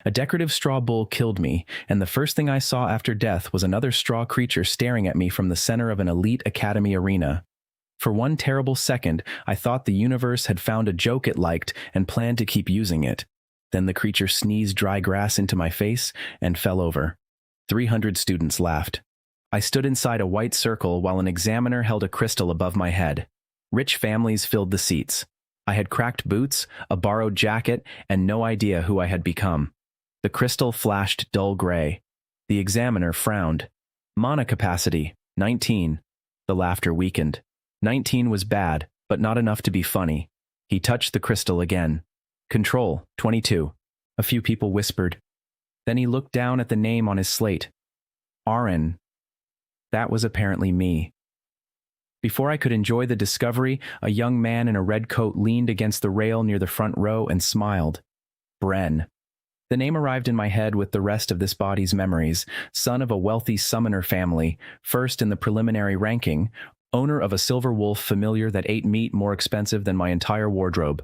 A decorative straw bull killed me, and the first thing I saw after death was another straw creature staring at me from the center of an elite academy arena. For one terrible second, I thought the universe had found a joke it liked and planned to keep using it. Then the creature sneezed dry grass into my face and fell over. 300 students laughed. I stood inside a white circle while an examiner held a crystal above my head. Rich families filled the seats. I had cracked boots, a borrowed jacket, and no idea who I had become. The crystal flashed dull gray. The examiner frowned. Mana capacity, 19. The laughter weakened. 19 was bad, but not enough to be funny. He touched the crystal again. Control, 22. A few people whispered. Then he looked down at the name on his slate. Aaron. That was apparently me. Before I could enjoy the discovery, a young man in a red coat leaned against the rail near the front row and smiled. Bren. The name arrived in my head with the rest of this body's memories, son of a wealthy summoner family, first in the preliminary ranking, owner of a silver wolf familiar that ate meat more expensive than my entire wardrobe.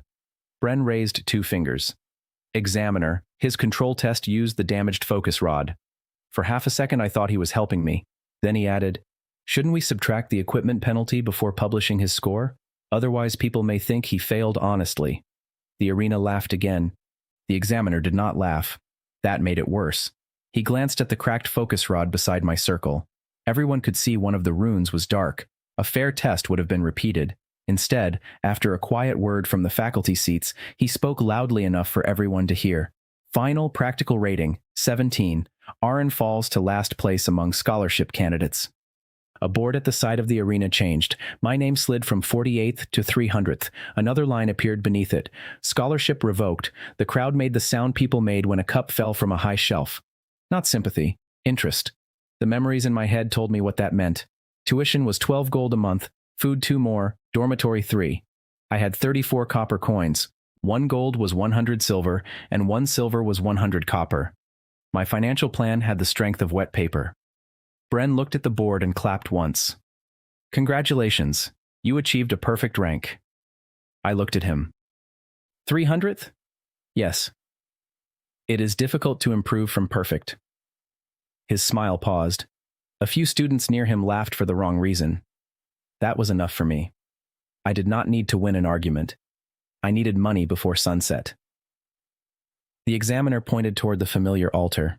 Bren raised 2 fingers. Examiner, his control test used the damaged focus rod. For half a second I thought he was helping me. Then he added, shouldn't we subtract the equipment penalty before publishing his score? Otherwise people may think he failed honestly. The arena laughed again. The examiner did not laugh. That made it worse. He glanced at the cracked focus rod beside my circle. Everyone could see one of the runes was dark. A fair test would have been repeated. Instead, after a quiet word from the faculty seats, he spoke loudly enough for everyone to hear. Final practical rating, 17. Aaron falls to last place among scholarship candidates. A board at the side of the arena changed. My name slid from 48th to 300th. Another line appeared beneath it. Scholarship revoked. The crowd made the sound people made when a cup fell from a high shelf. Not sympathy, interest. The memories in my head told me what that meant. Tuition was 12 gold a month, food 2 more, dormitory 3. I had 34 copper coins. 1 gold was 100 silver, and 1 silver was 100 copper. My financial plan had the strength of wet paper. Bren looked at the board and clapped once. Congratulations, you achieved a perfect rank. I looked at him. 300th? Yes. It is difficult to improve from perfect. His smile paused. A few students near him laughed for the wrong reason. That was enough for me. I did not need to win an argument. I needed money before sunset. The examiner pointed toward the familiar altar.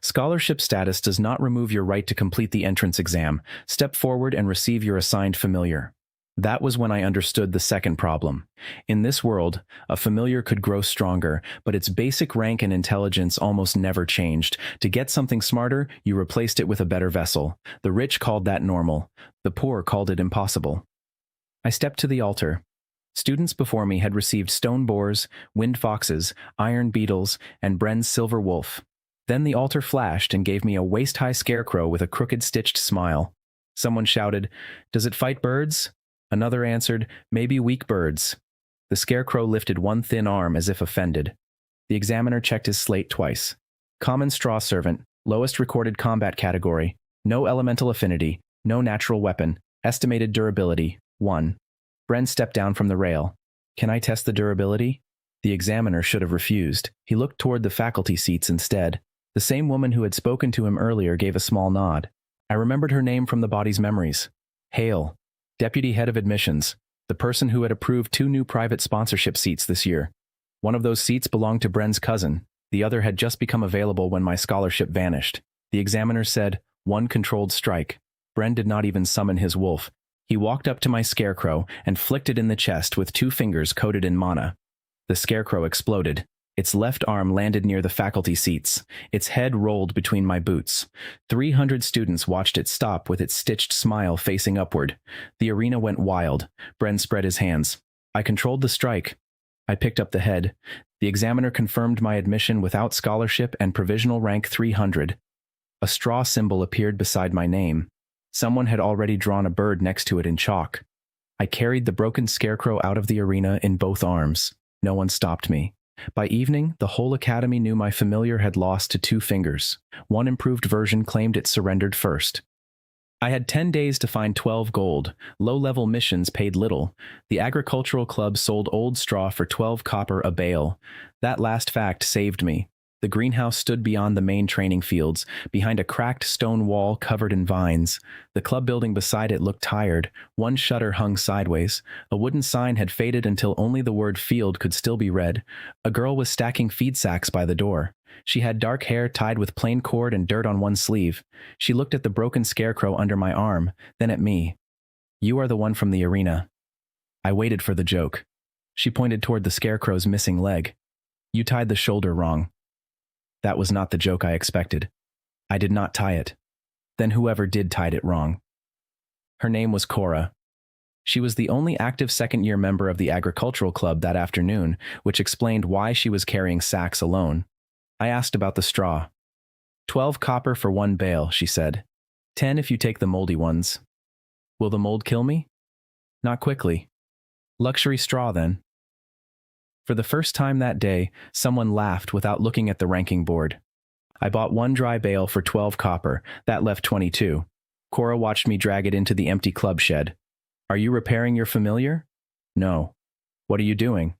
Scholarship status does not remove your right to complete the entrance exam. Step forward and receive your assigned familiar. That was when I understood the second problem. In this world, a familiar could grow stronger, but its basic rank and intelligence almost never changed. To get something smarter, you replaced it with a better vessel. The rich called that normal. The poor called it impossible. I stepped to the altar. Students before me had received stone boars, wind foxes, iron beetles, and Bren's silver wolf. Then the altar flashed and gave me a waist-high scarecrow with a crooked stitched smile. Someone shouted, "Does it fight birds?" Another answered, "Maybe weak birds." The scarecrow lifted one thin arm as if offended. The examiner checked his slate twice. Common straw servant, lowest recorded combat category, no elemental affinity, no natural weapon, estimated durability, 1. Bren stepped down from the rail. Can I test the durability? The examiner should have refused. He looked toward the faculty seats instead. The same woman who had spoken to him earlier gave a small nod. I remembered her name from the body's memories. Hale, deputy head of admissions, the person who had approved 2 new private sponsorship seats this year. One of those seats belonged to Bren's cousin. The other had just become available when my scholarship vanished. The examiner said, 1 controlled strike. Bren did not even summon his wolf. He walked up to my scarecrow and flicked it in the chest with 2 fingers coated in mana. The scarecrow exploded. Its left arm landed near the faculty seats. Its head rolled between my boots. 300 students watched it stop with its stitched smile facing upward. The arena went wild. Bren spread his hands. I controlled the strike. I picked up the head. The examiner confirmed my admission without scholarship and provisional rank 300. A straw symbol appeared beside my name. Someone had already drawn a bird next to it in chalk. I carried the broken scarecrow out of the arena in both arms. No one stopped me. By evening, the whole academy knew my familiar had lost to 2 fingers. One improved version claimed it surrendered first. I had 10 days to find 12 gold. Low-level missions paid little. The agricultural club sold old straw for 12 copper a bale. That last fact saved me. The greenhouse stood beyond the main training fields, behind a cracked stone wall covered in vines. The club building beside it looked tired. One shutter hung sideways. A wooden sign had faded until only the word field could still be read. A girl was stacking feed sacks by the door. She had dark hair tied with plain cord and dirt on one sleeve. She looked at the broken scarecrow under my arm, then at me. "You are the one from the arena." I waited for the joke. She pointed toward the scarecrow's missing leg. "You tied the shoulder wrong." That was not the joke I expected. I did not tie it. Then whoever did tied it wrong. Her name was Cora. She was the only active second-year member of the agricultural club that afternoon, which explained why she was carrying sacks alone. I asked about the straw. 12 copper for 1 bale, she said. 10 if you take the moldy ones. Will the mold kill me? Not quickly. Luxury straw, then. For the first time that day, someone laughed without looking at the ranking board. I bought 1 dry bale for 12 copper. That left 22. Cora watched me drag it into the empty club shed. "Are you repairing your familiar?" "No." "What are you doing?"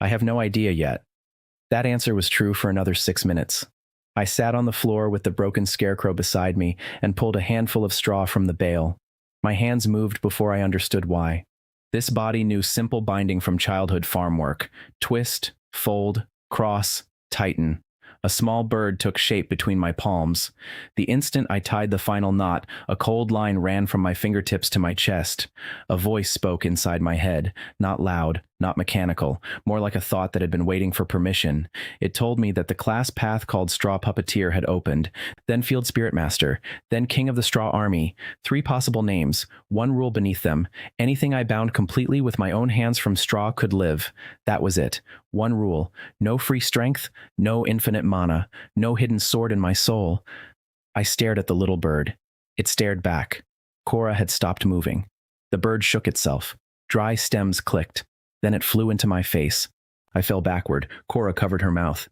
"I have no idea yet." That answer was true for another 6 minutes. I sat on the floor with the broken scarecrow beside me and pulled a handful of straw from the bale. My hands moved before I understood why. This body knew simple binding from childhood farm work. Twist, fold, cross, tighten. A small bird took shape between my palms. The instant I tied the final knot, a cold line ran from my fingertips to my chest. A voice spoke inside my head, not loud, not mechanical, more like a thought that had been waiting for permission. It told me that the class path called Straw Puppeteer had opened, then Field Spirit Master, then King of the Straw Army. 3 possible names, 1 rule beneath them. Anything I bound completely with my own hands from straw could live. That was it. 1 rule. No free strength, no infinite mana, no hidden sword in my soul. I stared at the little bird. It stared back. Cora had stopped moving. The bird shook itself. Dry stems clicked. Then it flew into my face. I fell backward. Cora covered her mouth.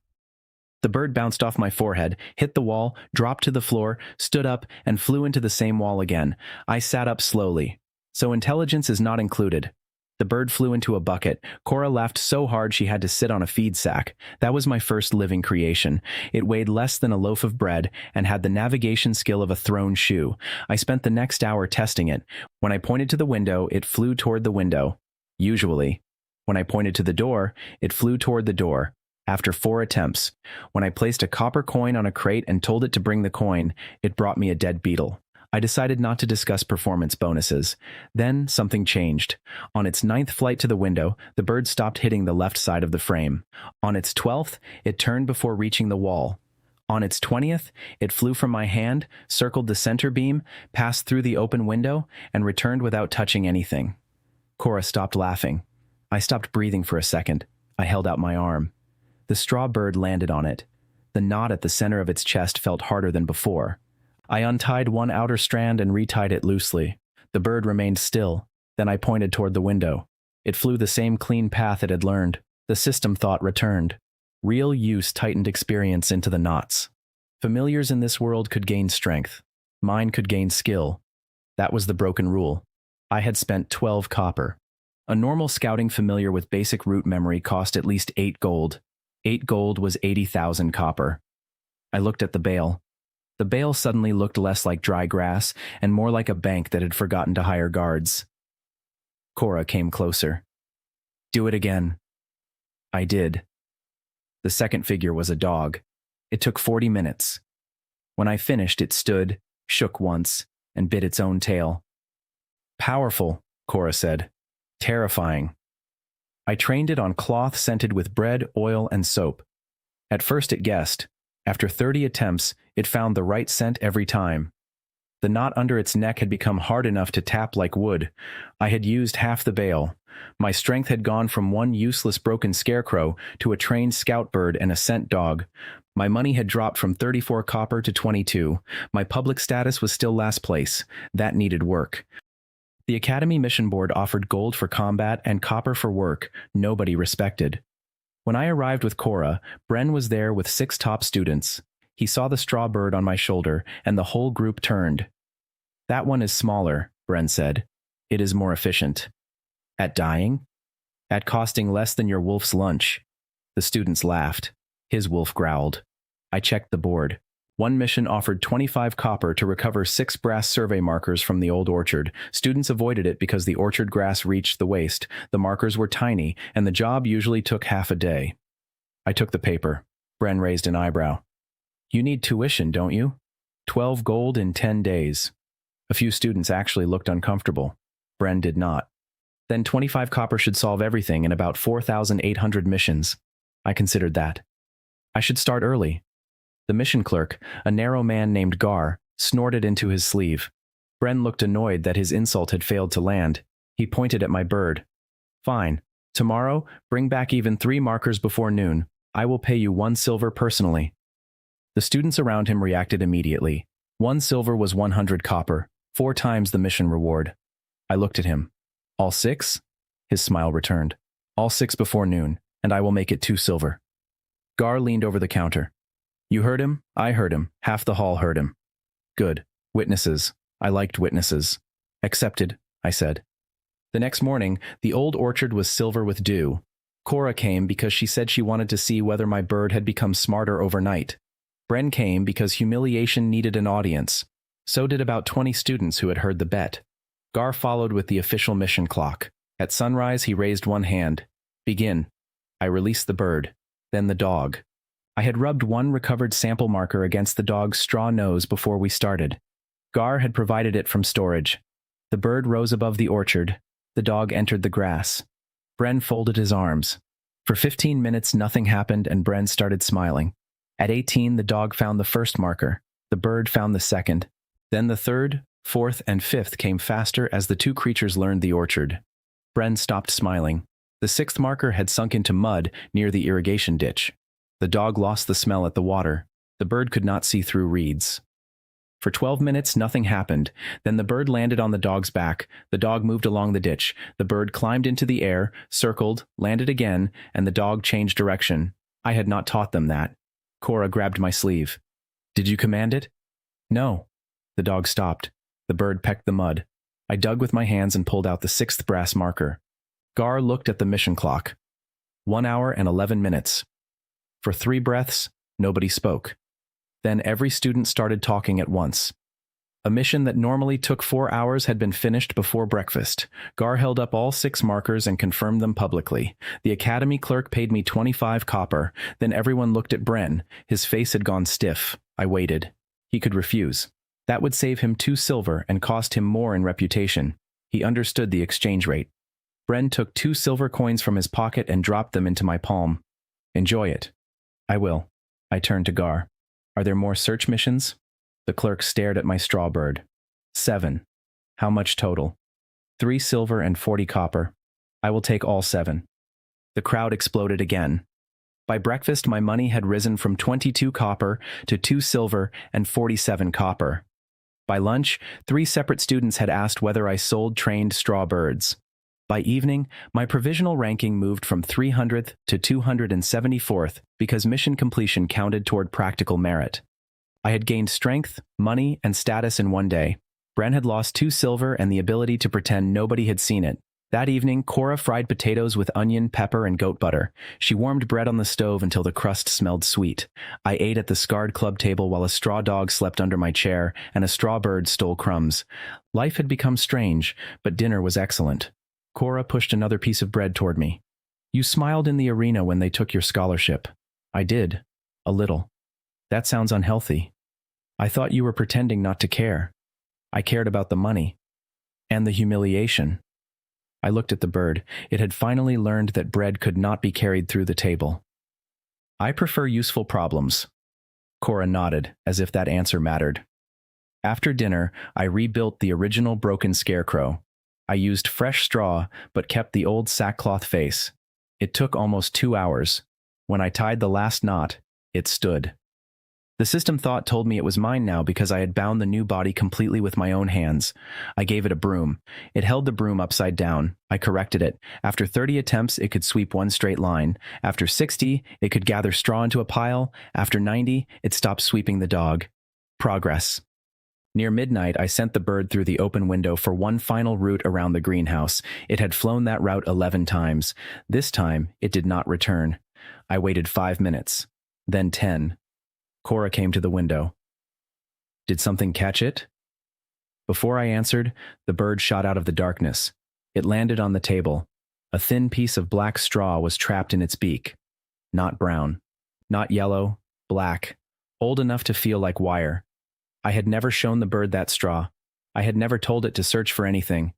The bird bounced off my forehead, hit the wall, dropped to the floor, stood up, and flew into the same wall again. I sat up slowly. So intelligence is not included. The bird flew into a bucket. Cora laughed so hard she had to sit on a feed sack. That was my first living creation. It weighed less than a loaf of bread and had the navigation skill of a thrown shoe. I spent the next hour testing it. When I pointed to the window, it flew toward the window. Usually. When I pointed to the door, it flew toward the door. After 4 attempts. When I placed a copper coin on a crate and told it to bring the coin, it brought me a dead beetle. I decided not to discuss performance bonuses. Then something changed. On its 9th flight to the window, the bird stopped hitting the left side of the frame. On its 12th, it turned before reaching the wall. On its 20th, it flew from my hand, circled the center beam, passed through the open window, and returned without touching anything. Cora stopped laughing. I stopped breathing for a second. I held out my arm. The straw bird landed on it. The knot at the center of its chest felt harder than before. I untied one outer strand and retied it loosely. The bird remained still. Then I pointed toward the window. It flew the same clean path it had learned. The system thought returned. Real use tightened experience into the knots. Familiars in this world could gain strength. Mine could gain skill. That was the broken rule. I had spent 12 copper. A normal scouting familiar with basic route memory cost at least 8 gold. 8 gold was 80,000 copper. I looked at the bale. The bale suddenly looked less like dry grass and more like a bank that had forgotten to hire guards. Cora came closer. "Do it again." I did. The second figure was a dog. It took 40 minutes. When I finished, it stood, shook once, and bit its own tail. "Powerful," Cora said. "Terrifying." I trained it on cloth scented with bread, oil, and soap. At first it guessed. After 30 attempts, it found the right scent every time. The knot under its neck had become hard enough to tap like wood. I had used half the bale. My strength had gone from 1 useless broken scarecrow to a trained scout bird and a scent dog. My money had dropped from 34 copper to 22. My public status was still last place. That needed work. The Academy Mission Board offered gold for combat and copper for work. Nobody respected. When I arrived with Cora, Bren was there with 6 top students. He saw the straw bird on my shoulder, and the whole group turned. "That one is smaller," Bren said. "It is more efficient." "At dying?" "At costing less than your wolf's lunch." The students laughed. His wolf growled. I checked the board. One mission offered 25 copper to recover 6 brass survey markers from the old orchard. Students avoided it because the orchard grass reached the waist, the markers were tiny, and the job usually took half a day. I took the paper. Bren raised an eyebrow. You need tuition, don't you? 12 gold in 10 days. A few students actually looked uncomfortable. Bren did not. Then 25 copper should solve everything in about 4,800 missions. I considered that. I should start early. The mission clerk, a narrow man named Gar, snorted into his sleeve. Bren looked annoyed that his insult had failed to land. He pointed at my bird. Fine. Tomorrow, bring back even 3 markers before noon. I will pay you 1 silver personally. The students around him reacted immediately. 1 silver was 100 copper, 4 times the mission reward. I looked at him. All 6? His smile returned. All 6 before noon, and I will make it 2 silver. Gar leaned over the counter. You heard him? I heard him. Half the hall heard him. Good. Witnesses. I liked witnesses. Accepted, I said. The next morning, the old orchard was silver with dew. Cora came because she said she wanted to see whether my bird had become smarter overnight. Bren came because humiliation needed an audience. So did about 20 students who had heard the bet. Gar followed with the official mission clock. At sunrise, he raised one hand. Begin. I released the bird. Then the dog. I had rubbed 1 recovered sample marker against the dog's straw nose before we started. Gar had provided it from storage. The bird rose above the orchard. The dog entered the grass. Bren folded his arms. For 15 minutes, nothing happened, and Bren started smiling. At 18, the dog found the first marker. The bird found the second. Then the 3rd, 4th, and 5th came faster as the 2 creatures learned the orchard. Bren stopped smiling. The 6th marker had sunk into mud near the irrigation ditch. The dog lost the smell at the water. The bird could not see through reeds. For 12 minutes, nothing happened. Then the bird landed on the dog's back. The dog moved along the ditch. The bird climbed into the air, circled, landed again, and the dog changed direction. I had not taught them that. Cora grabbed my sleeve. Did you command it? No. The dog stopped. The bird pecked the mud. I dug with my hands and pulled out the 6th brass marker. Gar looked at the mission clock. 1 hour and 11 minutes. For 3 breaths, nobody spoke. Then every student started talking at once. A mission that normally took 4 hours had been finished before breakfast. Gar held up all 6 markers and confirmed them publicly. The academy clerk paid me 25 copper. Then everyone looked at Bren. His face had gone stiff. I waited. He could refuse. That would save him 2 silver and cost him more in reputation. He understood the exchange rate. Bren took 2 silver coins from his pocket and dropped them into my palm. Enjoy it. I will. I turned to Gar. Are there more search missions? The clerk stared at my straw bird. 7. How much total? 3 silver and 40 copper. I will take all 7. The crowd exploded again. By breakfast, my money had risen from 22 copper to 2 silver and 47 copper. By lunch, 3 separate students had asked whether I sold trained straw birds. By evening, my provisional ranking moved from 300th to 274th because mission completion counted toward practical merit. I had gained strength, money, and status in one day. Bren had lost 2 silver and the ability to pretend nobody had seen it. That evening, Cora fried potatoes with onion, pepper, and goat butter. She warmed bread on the stove until the crust smelled sweet. I ate at the scarred club table while a straw dog slept under my chair and a straw bird stole crumbs. Life had become strange, but dinner was excellent. Cora pushed another piece of bread toward me. You smiled in the arena when they took your scholarship. I did. A little. That sounds unhealthy. I thought you were pretending not to care. I cared about the money. And the humiliation. I looked at the bird. It had finally learned that bread could not be carried through the table. I prefer useful problems. Cora nodded, as if that answer mattered. After dinner, I rebuilt the original broken Scarecrow. I used fresh straw, but kept the old sackcloth face. It took almost 2 hours. When I tied the last knot, it stood. The system thought told me it was mine now because I had bound the new body completely with my own hands. I gave it a broom. It held the broom upside down. I corrected it. After 30 attempts, it could sweep one straight line. After 60, it could gather straw into a pile. After 90, it stopped sweeping the dog. Progress. Near midnight, I sent the bird through the open window for one final route around the greenhouse. It had flown that route 11 times. This time, it did not return. I waited 5 minutes. Then 10. Cora came to the window. Did something catch it? Before I answered, the bird shot out of the darkness. It landed on the table. A thin piece of black straw was trapped in its beak. Not brown. Not yellow. Black. Old enough to feel like wire. I had never shown the bird that straw. I had never told it to search for anything.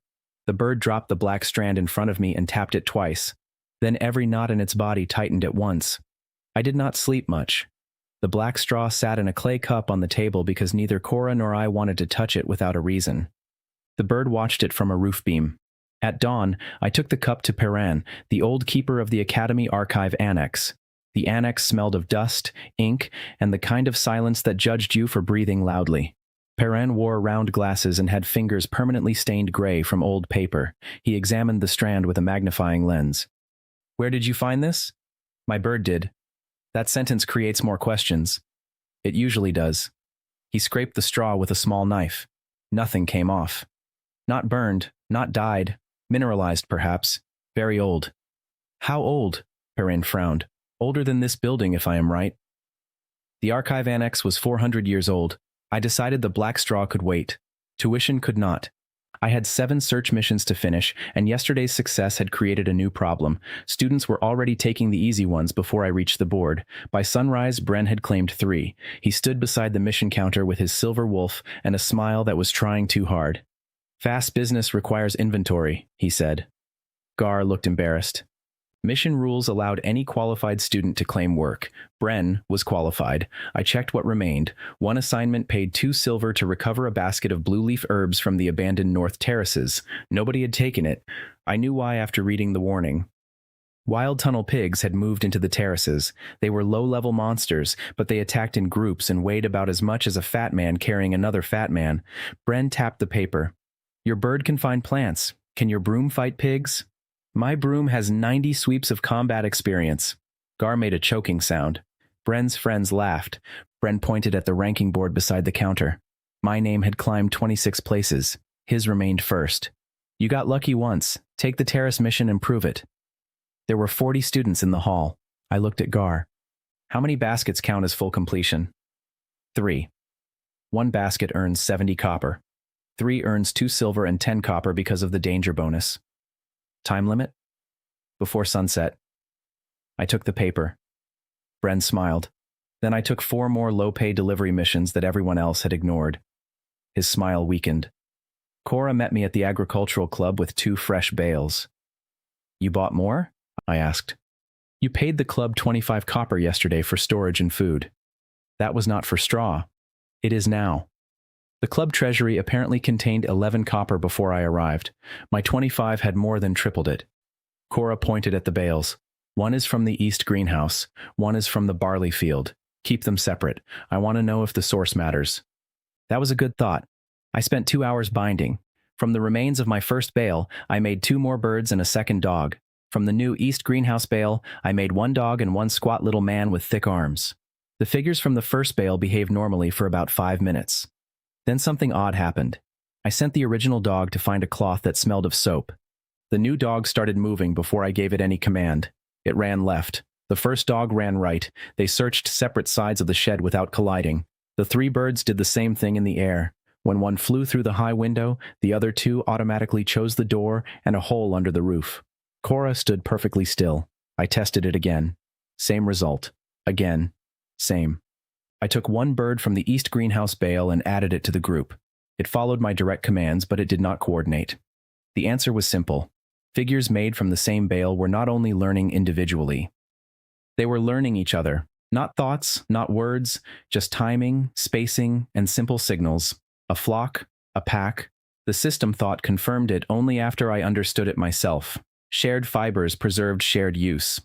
The bird dropped the black strand in front of me and tapped it twice. Then every knot in its body tightened at once. I did not sleep much. The black straw sat in a clay cup on the table because neither Cora nor I wanted to touch it without a reason. The bird watched it from a roof beam. At dawn, I took the cup to Perrin, the old keeper of the Academy Archive Annex. The annex smelled of dust, ink, and the kind of silence that judged you for breathing loudly. Perrin wore round glasses and had fingers permanently stained gray from old paper. He examined the strand with a magnifying lens. "Where did you find this?" "My bird did." That sentence creates more questions. It usually does. He scraped the straw with a small knife. Nothing came off. Not burned, not dyed, mineralized perhaps, very old. "How old?" Perrin frowned. "Older than this building, if I am right." The archive annex was 400 years old. I decided the black straw could wait. Tuition could not. I had 7 search missions to finish, and yesterday's success had created a new problem. Students were already taking the easy ones before I reached the board. By sunrise, Bren had claimed 3. He stood beside the mission counter with his silver wolf and a smile that was trying too hard. "Fast business requires inventory," he said. Gar looked embarrassed. Mission rules allowed any qualified student to claim work. Bren was qualified. I checked what remained. One assignment paid 2 silver to recover a basket of blue leaf herbs from the abandoned North Terraces. Nobody had taken it. I knew why after reading the warning. Wild tunnel pigs had moved into the terraces. They were low-level monsters, but they attacked in groups and weighed about as much as a fat man carrying another fat man. Bren tapped the paper. "Your bird can find plants. Can your broom fight pigs?" "My broom has 90 sweeps of combat experience." Gar made a choking sound. Bren's friends laughed. Bren pointed at the ranking board beside the counter. My name had climbed 26 places. His remained first. "You got lucky once. Take the terrace mission and prove it." There were 40 students in the hall. I looked at Gar. "How many baskets count as full completion?" 3. 1 basket earns 70 copper. 3 earns 2 silver and 10 copper because of the danger bonus. Time limit? Before sunset. I took the paper. Bren smiled. Then I took 4 more low-pay delivery missions that everyone else had ignored. His smile weakened. Cora met me at the agricultural club with 2 fresh bales. "You bought more?" I asked. "You paid the club 25 copper yesterday for storage and food." "That was not for straw." "It is now." The club treasury apparently contained 11 copper before I arrived. My 25 had more than tripled it. Cora pointed at the bales. "One is from the east greenhouse. One is from the barley field. Keep them separate. I want to know if the source matters." That was a good thought. I spent 2 hours binding. From the remains of my first bale, I made 2 more birds and a second dog. From the new east greenhouse bale, I made 1 dog and 1 squat little man with thick arms. The figures from the first bale behaved normally for about 5 minutes. Then something odd happened. I sent the original dog to find a cloth that smelled of soap. The new dog started moving before I gave it any command. It ran left. The first dog ran right. They searched separate sides of the shed without colliding. The 3 birds did the same thing in the air. When one flew through the high window, the other 2 automatically chose the door and a hole under the roof. Cora stood perfectly still. I tested it again. Same result. Again. Same. I took 1 bird from the east greenhouse bale and added it to the group. It followed my direct commands, but it did not coordinate. The answer was simple. Figures made from the same bale were not only learning individually. They were learning each other. Not thoughts, not words, just timing, spacing, and simple signals. A flock, a pack. The system thought confirmed it only after I understood it myself. Shared fibers preserved shared use.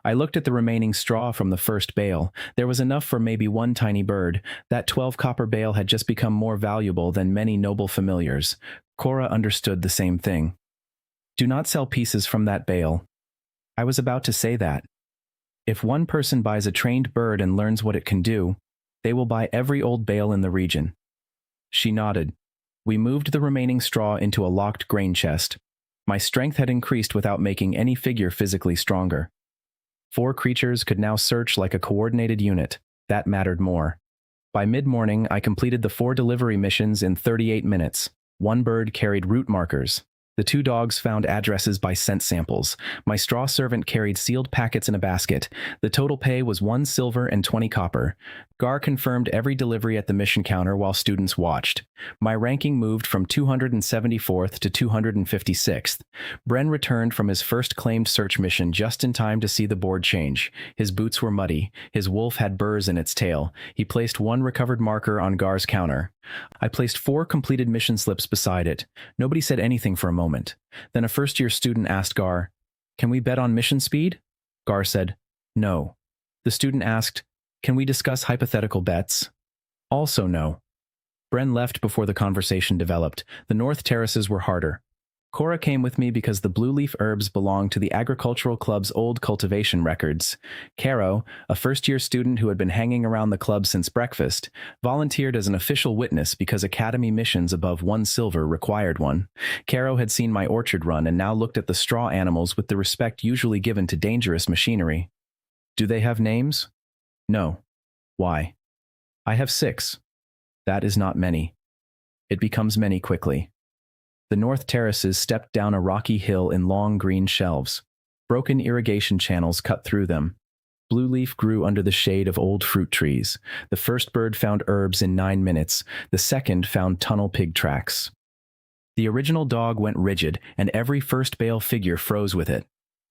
I looked at the remaining straw from the first bale. There was enough for maybe 1 tiny bird. That 12 copper bale had just become more valuable than many noble familiars. Cora understood the same thing. "Do not sell pieces from that bale." I was about to say that. If one person buys a trained bird and learns what it can do, they will buy every old bale in the region. She nodded. We moved the remaining straw into a locked grain chest. My strength had increased without making any figure physically stronger. 4 creatures could now search like a coordinated unit. That mattered more. By mid-morning, I completed the 4 delivery missions in 38 minutes. One bird carried route markers. The 2 dogs found addresses by scent samples. My straw servant carried sealed packets in a basket. The total pay was 1 silver and 20 copper. Gar confirmed every delivery at the mission counter while students watched. My ranking moved from 274th to 256th. Bren returned from his first claimed search mission just in time to see the board change. His boots were muddy. His wolf had burrs in its tail. He placed 1 recovered marker on Gar's counter. I placed 4 completed mission slips beside it. Nobody said anything for a moment. Then a first-year student asked Gar, "Can we bet on mission speed?" Gar said, "No." The student asked, "Can we discuss hypothetical bets?" Also no. Bren left before the conversation developed. The North Terraces were harder. Cora came with me because the blue leaf herbs belonged to the Agricultural Club's old cultivation records. Caro, a first-year student who had been hanging around the club since breakfast, volunteered as an official witness because academy missions above 1 silver required one. Caro had seen my orchard run and now looked at the straw animals with the respect usually given to dangerous machinery. "Do they have names?" "No." "Why?" "I have 6. That is not many. It becomes many quickly." The North Terraces stepped down a rocky hill in long green shelves. Broken irrigation channels cut through them. Blue leaf grew under the shade of old fruit trees. The first bird found herbs in 9 minutes. The second found tunnel pig tracks. The original dog went rigid, and every first bale figure froze with it.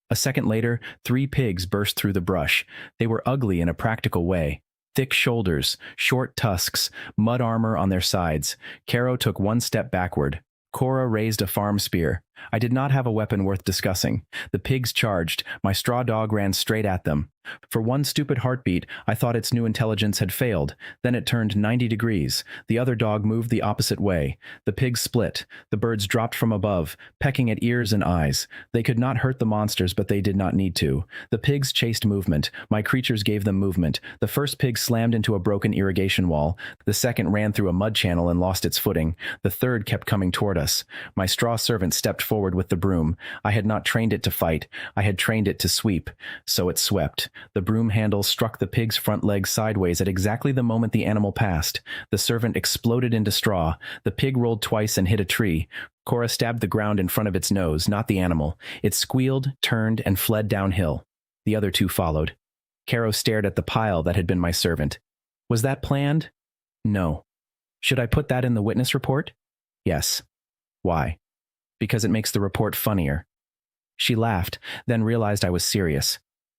A second later, 3 pigs burst through the brush. They were ugly in a practical way. Thick shoulders, short tusks, mud armor on their sides. Caro took 1 step backward. Cora raised a farm spear. I did not have a weapon worth discussing. The pigs charged. My straw dog ran straight at them. For 1 stupid heartbeat, I thought its new intelligence had failed. Then it turned 90 degrees. The other dog moved the opposite way. The pigs split. The birds dropped from above, pecking at ears and eyes. They could not hurt the monsters, but they did not need to. The pigs chased movement. My creatures gave them movement. The first pig slammed into a broken irrigation wall. The second ran through a mud channel and lost its footing. The third kept coming toward us. My straw servant stepped forward with the broom. I had not trained it to fight. I had trained it to sweep. So it swept. The broom handle struck the pig's front leg sideways at exactly the moment the animal passed. The servant exploded into straw. The pig rolled twice and hit a tree. Cora stabbed the ground in front of its nose, not the animal. It squealed, turned, and fled downhill. The other 2 followed. Caro stared at the pile that had been my servant. Was that planned? No. Should I put that in the witness report? Yes. Why? Because it makes the report funnier. She laughed, then realized I was serious.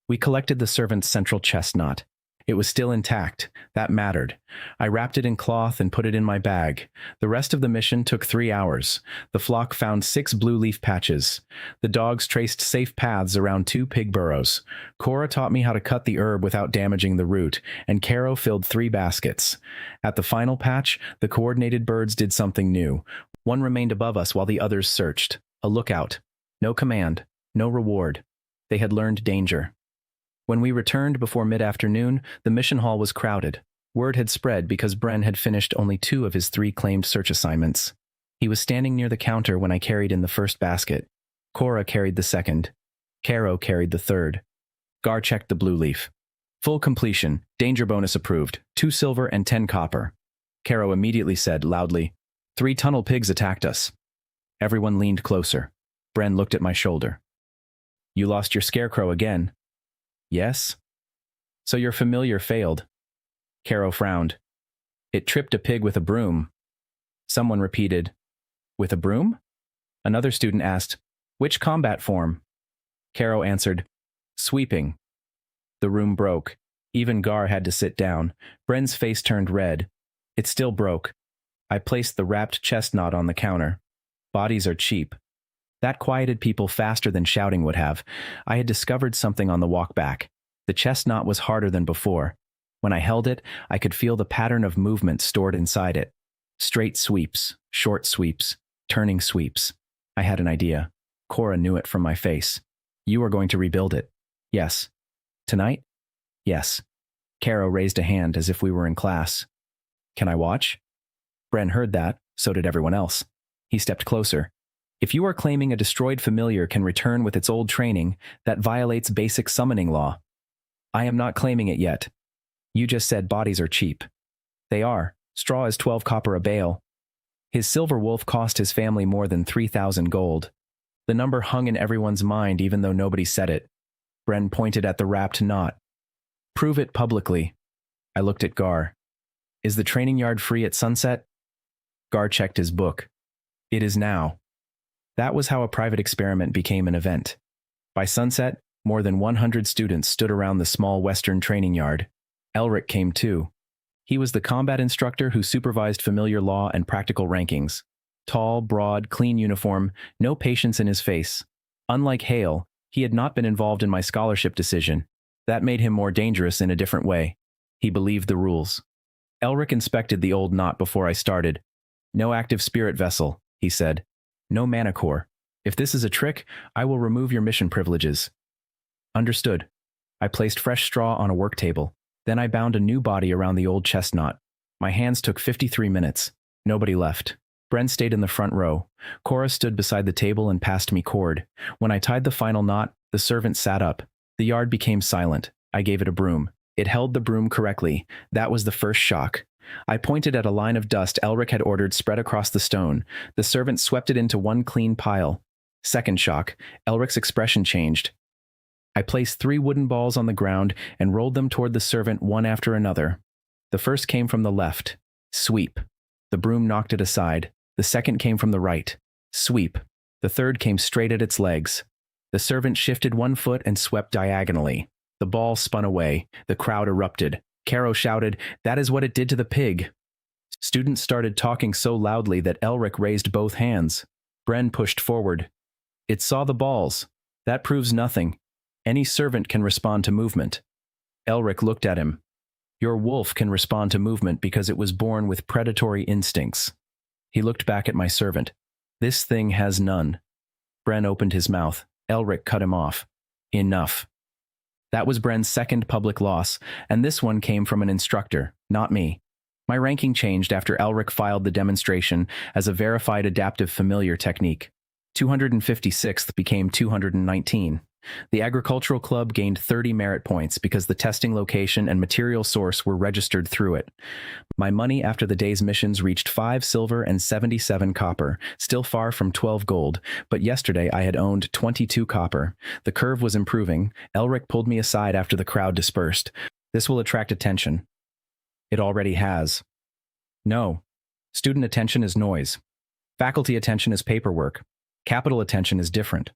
We collected the servant's central chest knot. It was still intact. That mattered. I wrapped it in cloth and put it in my bag. The rest of the mission took 3 hours. The flock found 6 blue leaf patches. The dogs traced safe paths around 2 pig burrows. Cora taught me how to cut the herb without damaging the root, and Caro filled 3 baskets. At the final patch, the coordinated birds did something new. One remained above us while the others searched. A lookout. No command. No reward. They had learned danger. When we returned before mid-afternoon, the mission hall was crowded. Word had spread because Bren had finished only 2 of his 3 claimed search assignments. He was standing near the counter when I carried in the first basket. Cora carried the second. Caro carried the third. Gar checked the blue leaf. Full completion. Danger bonus approved. 2 silver and 10 copper. Caro immediately said, loudly, 3 tunnel pigs attacked us. Everyone leaned closer. Bren looked at my shoulder. You lost your Scarecrow again. Yes? So your familiar failed. Caro frowned. It tripped a pig with a broom. Someone repeated, with a broom? Another student asked, which combat form? Caro answered, sweeping. The room broke. Even Gar had to sit down. Bren's face turned red. It still broke. I placed the wrapped chest knot on the counter. Bodies are cheap. That quieted people faster than shouting would have. I had discovered something on the walk back. The chest knot was harder than before. When I held it, I could feel the pattern of movement stored inside it. Straight sweeps, short sweeps, turning sweeps. I had an idea. Cora knew it from my face. You are going to rebuild it. Yes. Tonight? Yes. Caro raised a hand as if we were in class. Can I watch? Bren heard that, so did everyone else. He stepped closer. If you are claiming a destroyed familiar can return with its old training, that violates basic summoning law. I am not claiming it yet. You just said bodies are cheap. They are. Straw is 12 copper a bale. His silver wolf cost his family more than 3,000 gold. The number hung in everyone's mind even though nobody said it. Bren pointed at the wrapped knot. Prove it publicly. I looked at Gar. Is the training yard free at sunset? Gar checked his book. It is now. That was how a private experiment became an event. By sunset, more than 100 students stood around the small western training yard. Elric came too. He was the combat instructor who supervised familiar law and practical rankings. Tall, broad, clean uniform, no patience in his face. Unlike Hale, he had not been involved in my scholarship decision. That made him more dangerous in a different way. He believed the rules. Elric inspected the old knot before I started. No active spirit vessel, he said. No mana core. If this is a trick, I will remove your mission privileges. Understood. I placed fresh straw on a work table. Then I bound a new body around the old chest knot. My hands took 53 minutes. Nobody left. Bren stayed in the front row. Cora stood beside the table and passed me cord. When I tied the final knot, the servant sat up. The yard became silent. I gave it a broom. It held the broom correctly. That was the first shock. I pointed at a line of dust Elric had ordered spread across the stone. The servant swept it into one clean pile. Second shock. Elric's expression changed. I placed 3 wooden balls on the ground and rolled them toward the servant one after another. The first came from the left. Sweep. The broom knocked it aside. The second came from the right. Sweep. The third came straight at its legs. The servant shifted one foot and swept diagonally. The ball spun away. The crowd erupted. Caro shouted, "That is what it did to the pig." Students started talking so loudly that Elric raised both hands. Bren pushed forward. "It saw the balls. That proves nothing. Any servant can respond to movement." Elric looked at him. "Your wolf can respond to movement because it was born with predatory instincts." He looked back at my servant. "This thing has none." Bren opened his mouth. Elric cut him off. "Enough." That was Bren's second public loss, and this one came from an instructor, not me. My ranking changed after Elric filed the demonstration as a verified adaptive familiar technique. 256th became 219. The agricultural club gained 30 merit points because the testing location and material source were registered through it. My money after the day's missions reached 5 silver and 77 copper, still far from 12 gold, but yesterday I had owned 22 copper. The curve was improving. Elric pulled me aside after the crowd dispersed. "This will attract attention." "It already has." "No. Student attention is noise. Faculty attention is paperwork. Capital attention is different."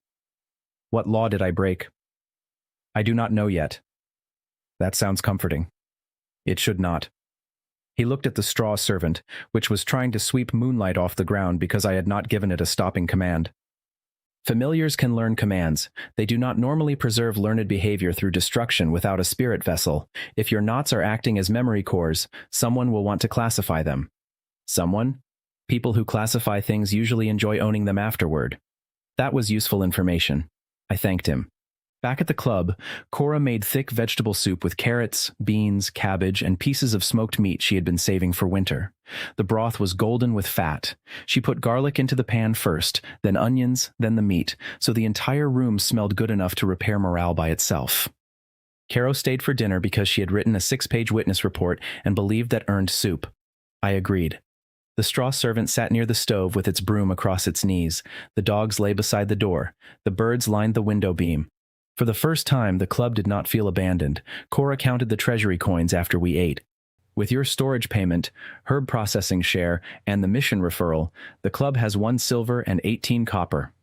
"What law did I break?" "I do not know yet." "That sounds comforting." "It should not." He looked at the straw servant, which was trying to sweep moonlight off the ground because I had not given it a stopping command. Familiars can learn commands. They do not normally preserve learned behavior through destruction without a spirit vessel. If your knots are acting as memory cores, someone will want to classify them. Someone? People who classify things usually enjoy owning them afterward. That was useful information. I thanked him. Back at the club, Cora made thick vegetable soup with carrots, beans, cabbage, and pieces of smoked meat she had been saving for winter. The broth was golden with fat. She put garlic into the pan first, then onions, then the meat, so the entire room smelled good enough to repair morale by itself. Caro stayed for dinner because she had written a 6-page witness report and believed that earned soup. I agreed. The straw servant sat near the stove with its broom across its knees. The dogs lay beside the door. The birds lined the window beam. For the first time, the club did not feel abandoned. Cora counted the treasury coins after we ate. With your storage payment, herb processing share, and the mission referral, the club has 1 silver and 18 copper.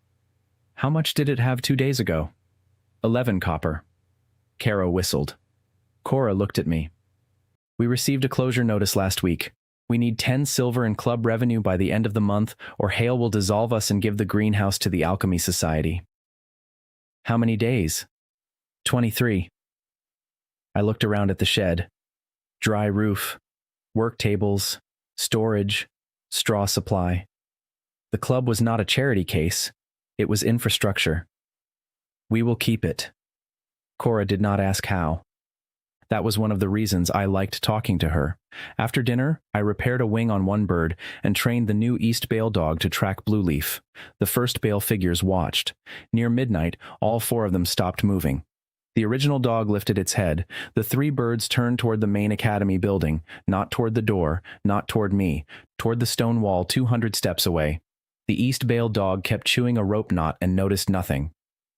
How much did it have 2 days ago? 11 copper. Caro whistled. Cora looked at me. We received a closure notice last week. We need 10 silver in club revenue by the end of the month, or Hale will dissolve us and give the greenhouse to the Alchemy Society. How many days? 23. I looked around at the shed. Dry roof, work tables, storage, straw supply. The club was not a charity case. It was infrastructure. We will keep it. Cora did not ask how. That was one of the reasons I liked talking to her. After dinner, I repaired a wing on one bird and trained the new East Bale dog to track Blue Leaf. The first Bale figures watched. Near midnight, all 4 of them stopped moving. The original dog lifted its head. The three birds turned toward the main academy building, not toward the door, not toward me, toward the stone wall 200 steps away. The East Bale dog kept chewing a rope knot and noticed nothing.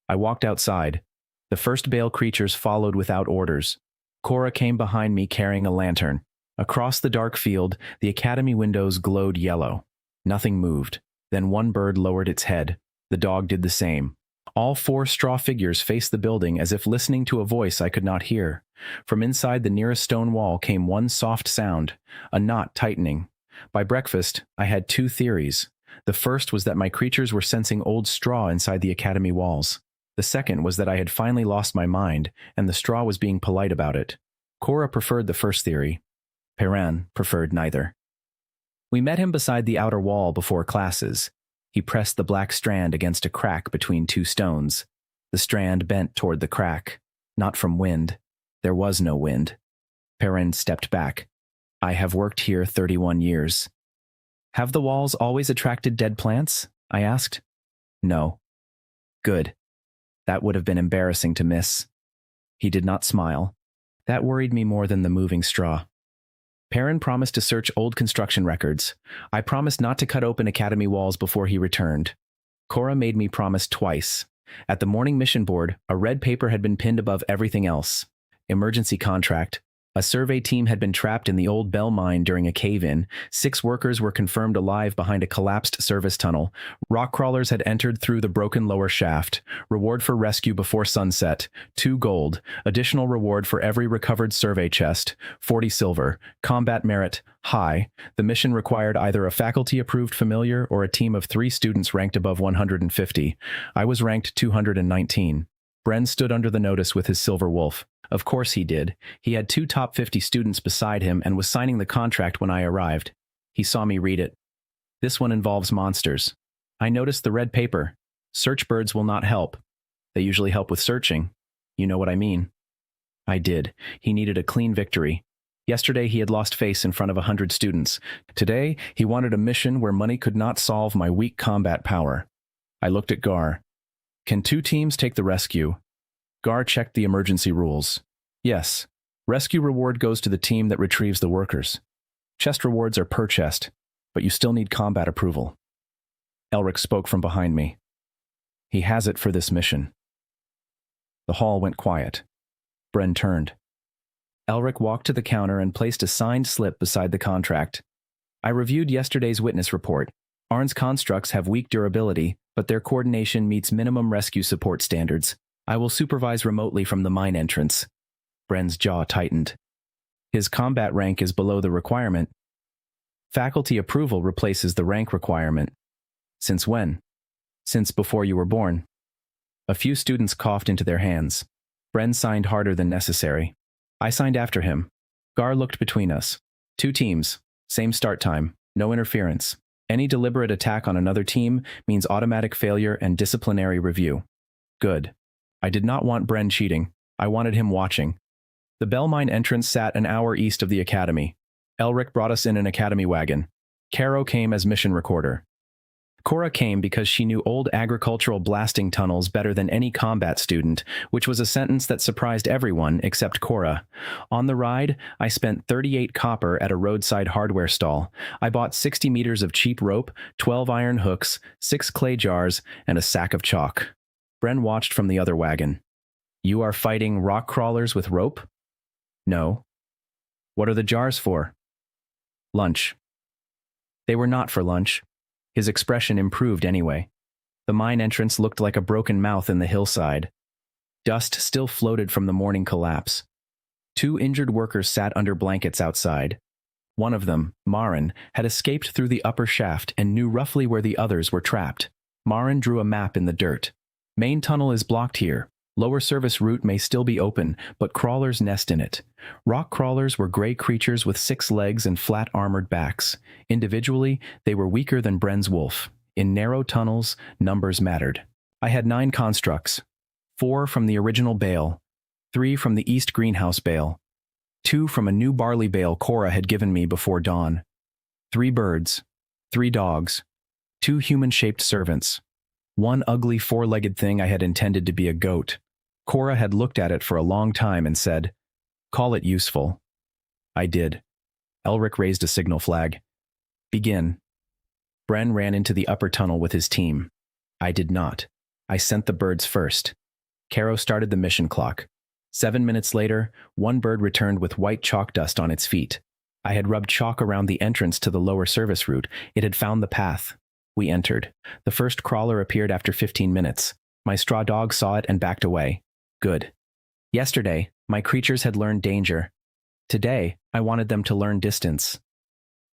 I walked outside. The first Bale creatures followed without orders. Cora came behind me carrying a lantern. Across the dark field, the academy windows glowed yellow. Nothing moved. Then one bird lowered its head. The dog did the same. All four straw figures faced the building as if listening to a voice I could not hear. From inside the nearest stone wall came one soft sound, a knot tightening. By breakfast, I had two theories. The first was that my creatures were sensing old straw inside the academy walls. The second was that I had finally lost my mind, and the straw was being polite about it. Cora preferred the first theory. Perrin preferred neither. We met him beside the outer wall before classes. He pressed the black strand against a crack between two stones. The strand bent toward the crack. Not from wind. There was no wind. Perrin stepped back. I have worked here 31 years. Have the walls always attracted dead plants? I asked. No. Good. That would have been embarrassing to miss. He did not smile. That worried me more than the moving straw. Perrin promised to search old construction records. I promised not to cut open academy walls before he returned. Cora made me promise twice. At the morning mission board, a red paper had been pinned above everything else. Emergency contract. A survey team had been trapped in the old Bell mine during a cave-in. 6 workers were confirmed alive behind a collapsed service tunnel. Rock crawlers had entered through the broken lower shaft. Reward for rescue before sunset. 2 gold. Additional reward for every recovered survey chest. 40 silver. Combat merit. High. The mission required either a faculty-approved familiar or a team of 3 students ranked above 150. I was ranked 219. Bren stood under the notice with his silver wolf. Of course he did. He had 2 top 50 students beside him and was signing the contract when I arrived. He saw me read it. This one involves monsters. I noticed the red paper. Search birds will not help. They usually help with searching. You know what I mean. I did. He needed a clean victory. Yesterday he had lost face in front of 100 students. Today he wanted a mission where money could not solve my weak combat power. I looked at Gar. Can 2 teams take the rescue? Gar checked the emergency rules. Yes. Rescue reward goes to the team that retrieves the workers. Chest rewards are per chest, but you still need combat approval. Elric spoke from behind me. He has it for this mission. The hall went quiet. Bren turned. Elric walked to the counter and placed a signed slip beside the contract. I reviewed yesterday's witness report. Arn's constructs have weak durability, but their coordination meets minimum rescue support standards. I will supervise remotely from the mine entrance. Bren's jaw tightened. His combat rank is below the requirement. Faculty approval replaces the rank requirement. Since when? Since before you were born. A few students coughed into their hands. Bren signed harder than necessary. I signed after him. Gar looked between us. 2 teams. Same start time. No interference. Any deliberate attack on another team means automatic failure and disciplinary review. Good. I did not want Bren cheating. I wanted him watching. The Bell Mine entrance sat an hour east of the academy. Elric brought us in an academy wagon. Caro came as mission recorder. Cora came because she knew old agricultural blasting tunnels better than any combat student, which was a sentence that surprised everyone except Cora. On the ride, I spent 38 copper at a roadside hardware stall. I bought 60 meters of cheap rope, 12 iron hooks, 6 clay jars, and a sack of chalk. Bren watched from the other wagon. You are fighting rock crawlers with rope? No. What are the jars for? Lunch. They were not for lunch. His expression improved anyway. The mine entrance looked like a broken mouth in the hillside. Dust still floated from the morning collapse. 2 injured workers sat under blankets outside. One of them, Marin, had escaped through the upper shaft and knew roughly where the others were trapped. Marin drew a map in the dirt. Main tunnel is blocked here. Lower service route may still be open, but crawlers nest in it. Rock crawlers were gray creatures with 6 legs and flat armored backs. Individually, they were weaker than Bren's wolf. In narrow tunnels, numbers mattered. I had 9 constructs. 4 from the original bale, 3 from the east greenhouse bale, 2 from a new barley bale Cora had given me before dawn. 3 birds, 3 dogs, 2 human-shaped servants, 1 ugly 4-legged thing I had intended to be a goat. Cora had looked at it for a long time and said, "Call it useful." I did. Elric raised a signal flag. "Begin." Bren ran into the upper tunnel with his team. I did not. I sent the birds first. Caro started the mission clock. 7 minutes later, one bird returned with white chalk dust on its feet. I had rubbed chalk around the entrance to the lower service route. It had found the path. We entered. The first crawler appeared after 15 minutes. My straw dog saw it and backed away. Good. Yesterday, my creatures had learned danger. Today, I wanted them to learn distance.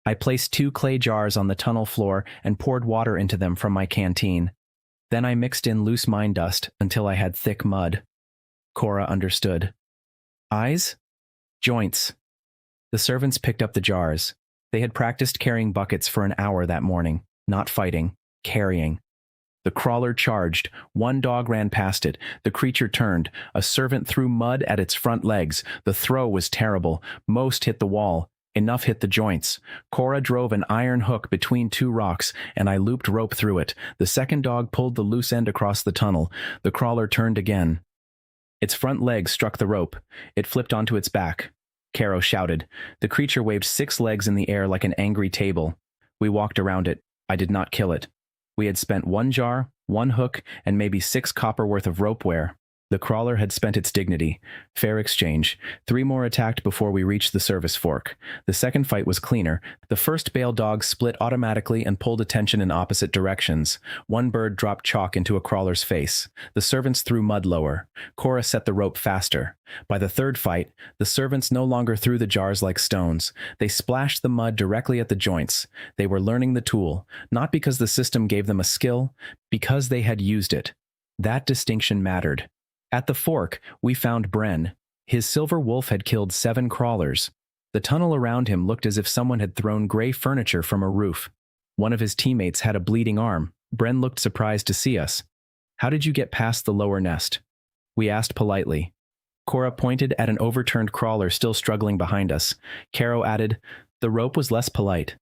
I placed 2 clay jars on the tunnel floor and poured water into them from my canteen. Then I mixed in loose mine dust until I had thick mud. Cora understood. Eyes? Joints. The servants picked up the jars. They had practiced carrying buckets for an hour that morning, not fighting, carrying. The crawler charged. One dog ran past it. The creature turned. A servant threw mud at its front legs. The throw was terrible. Most hit the wall. Enough hit the joints. Cora drove an iron hook between 2 rocks, and I looped rope through it. The second dog pulled the loose end across the tunnel. The crawler turned again. Its front legs struck the rope. It flipped onto its back. Caro shouted. The creature waved 6 legs in the air like an angry table. We walked around it. I did not kill it. We had spent 1 jar, 1 hook, and maybe 6 copper worth of rope wear. The crawler had spent its dignity. Fair exchange. 3 more attacked before we reached the service fork. The second fight was cleaner. The first bale dog split automatically and pulled attention in opposite directions. One bird dropped chalk into a crawler's face. The servants threw mud lower. Cora set the rope faster. By the third fight, the servants no longer threw the jars like stones. They splashed the mud directly at the joints. They were learning the tool, not because the system gave them a skill, because they had used it. That distinction mattered. At the fork, we found Bren. His silver wolf had killed 7 crawlers. The tunnel around him looked as if someone had thrown gray furniture from a roof. One of his teammates had a bleeding arm. Bren looked surprised to see us. "How did you get past the lower nest?" We asked politely. Cora pointed at an overturned crawler still struggling behind us. Caro added, "The rope was less polite."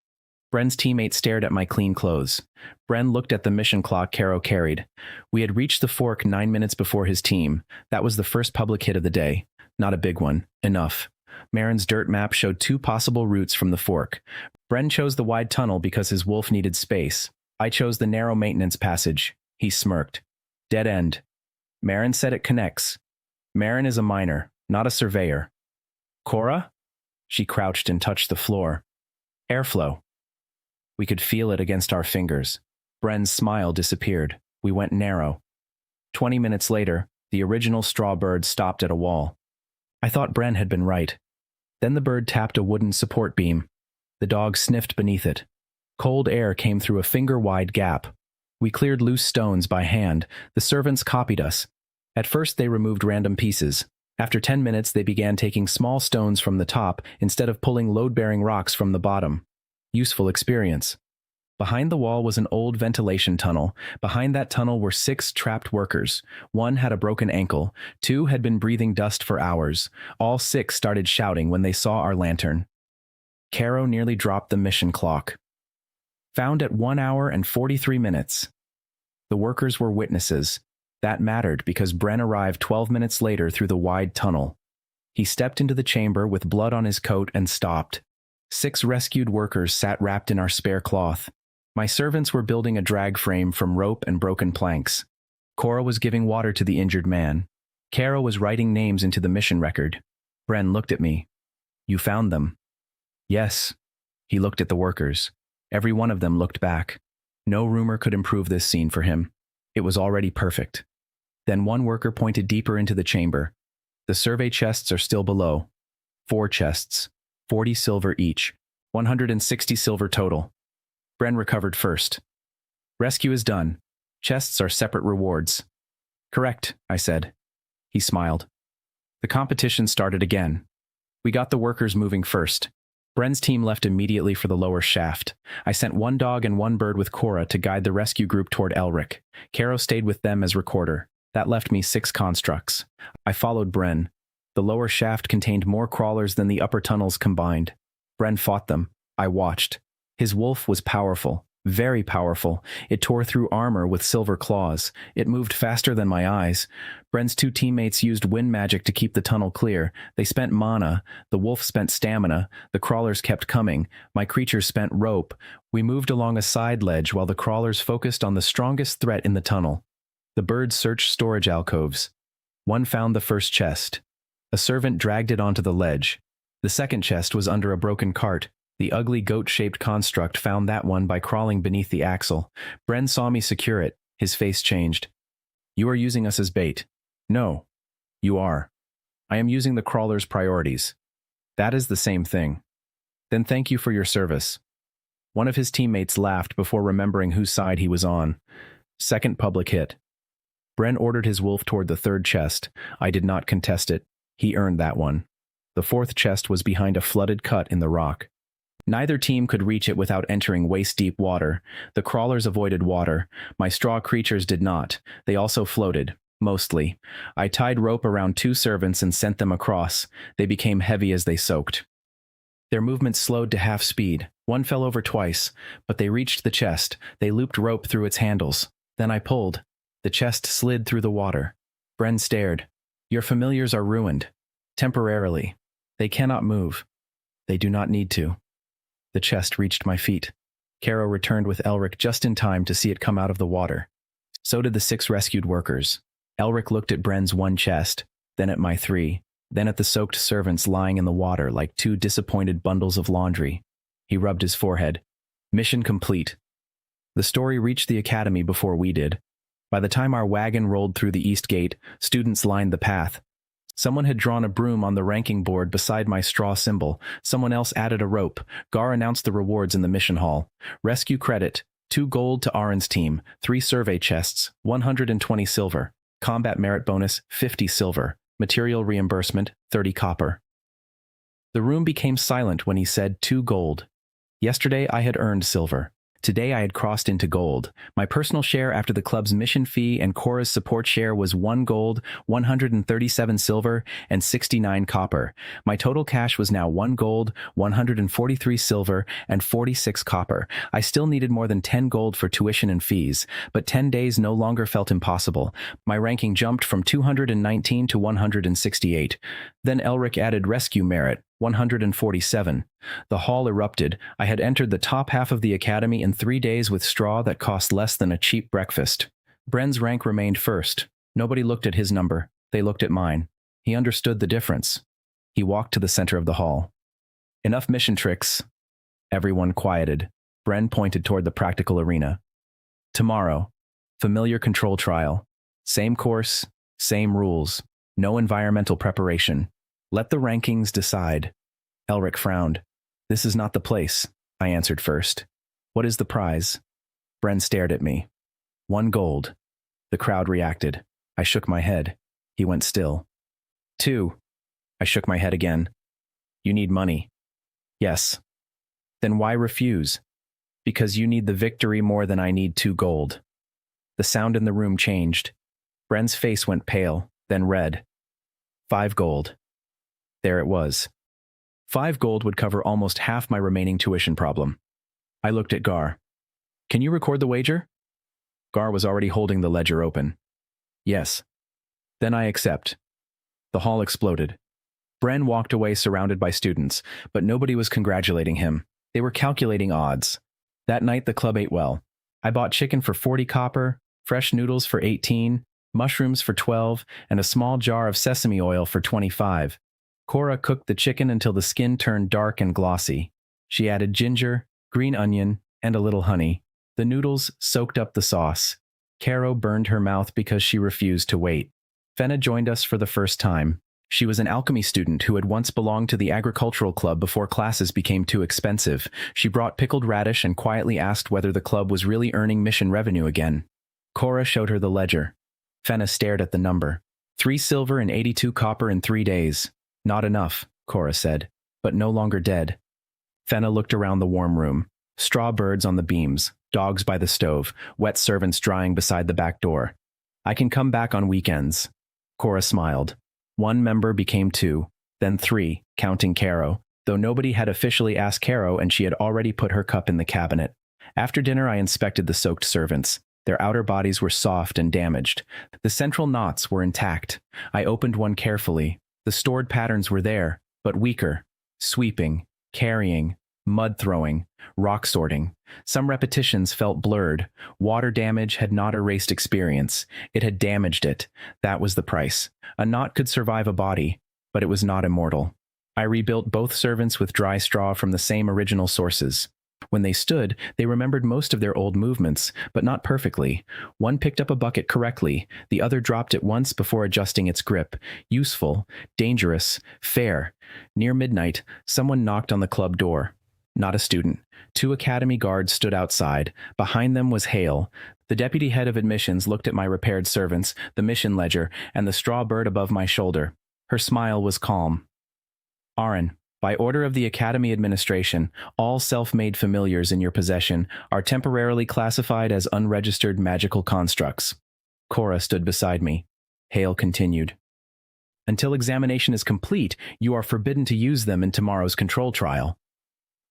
Bren's teammate stared at my clean clothes. Bren looked at the mission clock Caro carried. We had reached the fork 9 minutes before his team. That was the first public hit of the day. Not a big one. Enough. Marin's dirt map showed 2 possible routes from the fork. Bren chose the wide tunnel because his wolf needed space. I chose the narrow maintenance passage. He smirked. Dead end. Marin said it connects. Marin is a miner, not a surveyor. Cora? She crouched and touched the floor. Airflow. We could feel it against our fingers. Bren's smile disappeared. We went narrow. 20 minutes later, the original straw bird stopped at a wall. I thought Bren had been right. Then the bird tapped a wooden support beam. The dog sniffed beneath it. Cold air came through a finger-wide gap. We cleared loose stones by hand. The servants copied us. At first they removed random pieces. After 10 minutes they began taking small stones from the top instead of pulling load-bearing rocks from the bottom. Useful experience. Behind the wall was an old ventilation tunnel. Behind that tunnel were 6 trapped workers. 1 had a broken ankle. 2 had been breathing dust for hours. All 6 started shouting when they saw our lantern. Caro nearly dropped the mission clock. Found at 1 hour and 43 minutes. The workers were witnesses. That mattered because Bren arrived 12 minutes later through the wide tunnel. He stepped into the chamber with blood on his coat and stopped. 6 rescued workers sat wrapped in our spare cloth. My servants were building a drag frame from rope and broken planks. Cora was giving water to the injured man. Caro was writing names into the mission record. Bren looked at me. "You found them?" "Yes." He looked at the workers. Every one of them looked back. No rumor could improve this scene for him. It was already perfect. Then one worker pointed deeper into the chamber. "The survey chests are still below. 4 chests. 40 silver each. 160 silver total." Bren recovered first. "Rescue is done. Chests are separate rewards." "Correct," I said. He smiled. The competition started again. We got the workers moving first. Bren's team left immediately for the lower shaft. I sent 1 dog and 1 bird with Cora to guide the rescue group toward Elric. Caro stayed with them as recorder. That left me 6 constructs. I followed Bren. The lower shaft contained more crawlers than the upper tunnels combined. Bren fought them. I watched. His wolf was powerful, Very powerful. It tore through armor with silver claws. It moved faster than my eyes. Bren's two teammates used wind magic to keep the tunnel clear. They spent mana. The wolf spent stamina. The crawlers kept coming. My creatures spent rope. We moved along a side ledge while the crawlers focused on the strongest threat in the tunnel. The birds searched storage alcoves. One found the first chest. A servant dragged it onto the ledge. The second chest was under a broken cart. The ugly goat-shaped construct found that one by crawling beneath the axle. Bren saw me secure it. His face changed. You are using us as bait. No. You are. I am using the crawler's priorities. That is the same thing. Then thank you for your service. One of his teammates laughed before remembering whose side he was on. Second public hit. Bren ordered his wolf toward the third chest. I did not contest it. He earned that one. The fourth chest was behind a flooded cut in the rock. Neither team could reach it without entering waist-deep water. The crawlers avoided water. My straw creatures did not. They also floated. Mostly. I tied rope around two servants and sent them across. They became heavy as they soaked. Their movement slowed to half speed. One fell over twice, but they reached the chest. They looped rope through its handles. Then I pulled. The chest slid through the water. Bren stared. Your familiars are ruined. Temporarily. They cannot move. They do not need to. The chest reached my feet. Caro returned with Elric just in time to see it come out of the water. So did the 6 rescued workers. Elric looked at Bren's one chest, then at my 3, then at the soaked servants lying in the water like 2 disappointed bundles of laundry. He rubbed his forehead. Mission complete. The story reached the academy before we did. By the time our wagon rolled through the east gate, students lined the path. Someone had drawn a broom on the ranking board beside my straw symbol. Someone else added a rope. Gar announced the rewards in the mission hall. Rescue credit, 2 gold to Arin's team, 3 survey chests, 120 silver. Combat merit bonus, 50 silver. Material reimbursement, 30 copper. The room became silent when he said 2 gold. Yesterday I had earned silver. Today I had crossed into gold. My personal share after the club's mission fee and Cora's support share was 1 gold, 137 silver, and 69 copper. My total cash was now 1 gold, 143 silver, and 46 copper. I still needed more than 10 gold for tuition and fees, but 10 days no longer felt impossible. My ranking jumped from 219 to 168. Then Elric added rescue merit, 147. The hall erupted. I had entered the top half of the academy in 3 days with straw that cost less than a cheap breakfast. Bren's rank remained first. Nobody looked at his number. They looked at mine. He understood the difference. He walked to the center of the hall. Enough mission tricks. Everyone quieted. Bren pointed toward the practical arena. Tomorrow, familiar control trial. Same course, same rules. No environmental preparation. Let the rankings decide. Elric frowned. This is not the place, I answered first. What is the prize? Bren stared at me. 1 gold. The crowd reacted. I shook my head. He went still. 2. I shook my head again. You need money. Yes. Then why refuse? Because you need the victory more than I need 2 gold. The sound in the room changed. Bren's face went pale, then red. 5 gold. There it was. 5 gold would cover almost half my remaining tuition problem. I looked at Gar. Can you record the wager? Gar was already holding the ledger open. Yes. Then I accept. The hall exploded. Bren walked away surrounded by students, but nobody was congratulating him. They were calculating odds. That night the club ate well. I bought chicken for 40 copper, fresh noodles for 18, mushrooms for 12, and a small jar of sesame oil for 25. Cora cooked the chicken until the skin turned dark and glossy. She added ginger, green onion, and a little honey. The noodles soaked up the sauce. Caro burned her mouth because she refused to wait. Fenna joined us for the first time. She was an alchemy student who had once belonged to the agricultural club before classes became too expensive. She brought pickled radish and quietly asked whether the club was really earning mission revenue again. Cora showed her the ledger. Fenna stared at the number. 3 silver and 82 copper in 3 days. Not enough, Cora said, but no longer dead. Fenna looked around the warm room. Straw birds on the beams, dogs by the stove, wet servants drying beside the back door. I can come back on weekends. Cora smiled. 1 member became 2, then 3, counting Caro, though nobody had officially asked Caro and she had already put her cup in the cabinet. After dinner, I inspected the soaked servants. Their outer bodies were soft and damaged. The central knots were intact. I opened one carefully. The stored patterns were there, but weaker. Sweeping, carrying, mud throwing, rock sorting. Some repetitions felt blurred. Water damage had not erased experience. It had damaged it. That was the price. A knot could survive a body, but it was not immortal. I rebuilt both servants with dry straw from the same original sources. When they stood, they remembered most of their old movements, but not perfectly. One picked up a bucket correctly, the other dropped it once before adjusting its grip. Useful, dangerous, fair. Near midnight, someone knocked on the club door. Not a student. 2 academy guards stood outside. Behind them was Hale. The deputy head of admissions looked at my repaired servants, the mission ledger, and the straw bird above my shoulder. Her smile was calm. Aaron, by order of the Academy Administration, all self-made familiars in your possession are temporarily classified as unregistered magical constructs. Cora stood beside me. Hale continued. Until examination is complete, you are forbidden to use them in tomorrow's control trial.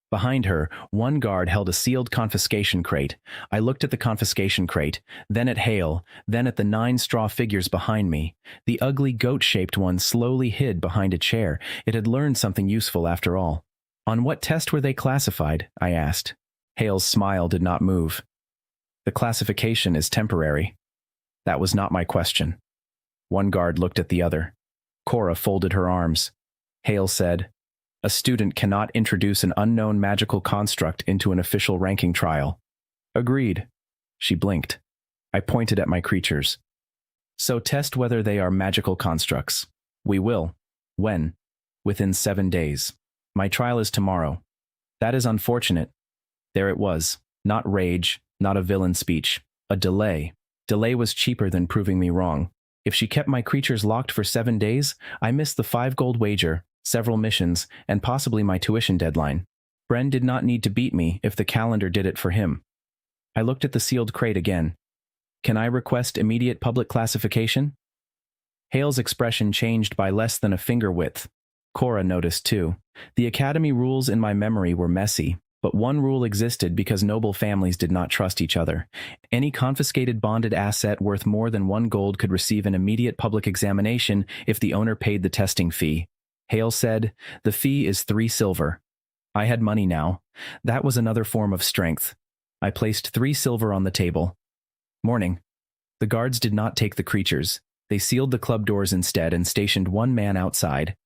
Behind her, one guard held a sealed confiscation crate. I looked at the confiscation crate, then at Hale, then at the 9 straw figures behind me. The ugly goat-shaped one slowly hid behind a chair. It had learned something useful after all. On what test were they classified? I asked. Hale's smile did not move. The classification is temporary. That was not my question. One guard looked at the other. Cora folded her arms. Hale said, "A student cannot introduce an unknown magical construct into an official ranking trial." Agreed. She blinked. I pointed at my creatures. So test whether they are magical constructs. We will. When? Within 7 days. My trial is tomorrow. That is unfortunate. There it was. Not rage, not a villain speech. A delay. Delay was cheaper than proving me wrong. If she kept my creatures locked for 7 days, I missed the 5 gold wager, several missions, and possibly my tuition deadline. Bren did not need to beat me if the calendar did it for him. I looked at the sealed crate again. Can I request immediate public classification? Hale's expression changed by less than a finger width. Cora noticed too. The academy rules in my memory were messy, but one rule existed because noble families did not trust each other. Any confiscated bonded asset worth more than 1 gold could receive an immediate public examination if the owner paid the testing fee. Hale said, "The fee is 3 silver. I had money now. That was another form of strength. I placed 3 silver on the table. Morning. The guards did not take the creatures. They sealed the club doors instead and stationed 1 man outside.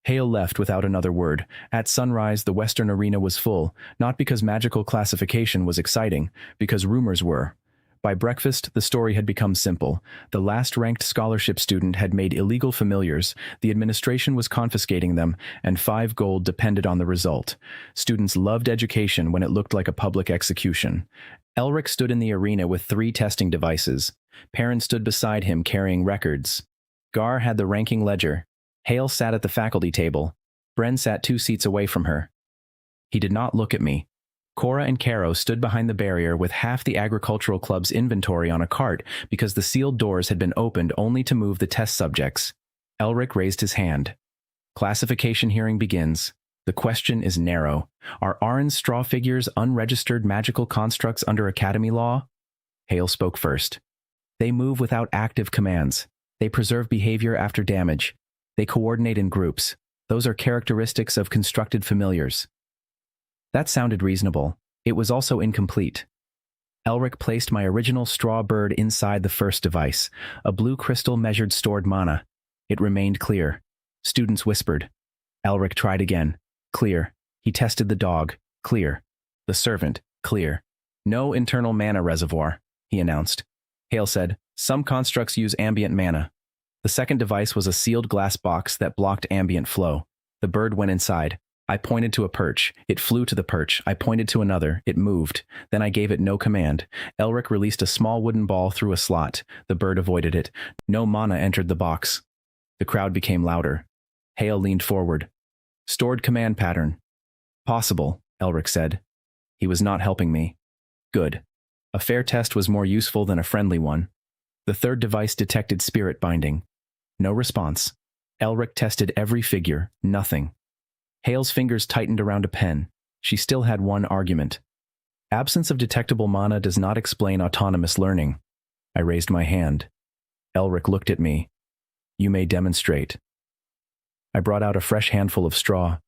Hale left without another word. At sunrise, the western arena was full, not because magical classification was exciting, because rumors were. By breakfast, the story had become simple. The last-ranked scholarship student had made illegal familiars, the administration was confiscating them, and 5 gold depended on the result. Students loved education when it looked like a public execution. Elric stood in the arena with 3 testing devices. Perrin stood beside him carrying records. Gar had the ranking ledger. Hale sat at the faculty table. Bren sat 2 seats away from her. He did not look at me. Cora and Caro stood behind the barrier with half the agricultural club's inventory on a cart because the sealed doors had been opened only to move the test subjects. Elric raised his hand. Classification hearing begins. The question is narrow. Are Aaron's straw figures unregistered magical constructs under Academy law? Hale spoke first. They move without active commands. They preserve behavior after damage. They coordinate in groups. Those are characteristics of constructed familiars. That sounded reasonable. It was also incomplete. Elric placed my original straw bird inside the first device. A blue crystal measured stored mana. It remained clear. Students whispered. Elric tried again. Clear. He tested the dog. Clear. The servant. Clear. No internal mana reservoir, he announced. Hale said, "Some constructs use ambient mana." The second device was a sealed glass box that blocked ambient flow. The bird went inside. I pointed to a perch. It flew to the perch. I pointed to another. It moved. Then I gave it no command. Elric released a small wooden ball through a slot. The bird avoided it. No mana entered the box. The crowd became louder. Hale leaned forward. Stored command pattern. Possible, Elric said. He was not helping me. Good. A fair test was more useful than a friendly one. The third device detected spirit binding. No response. Elric tested every figure. Nothing. Hale's fingers tightened around a pen. She still had one argument. Absence of detectable mana does not explain autonomous learning. I raised my hand. Elric looked at me. You may demonstrate. I brought out a fresh handful of straw.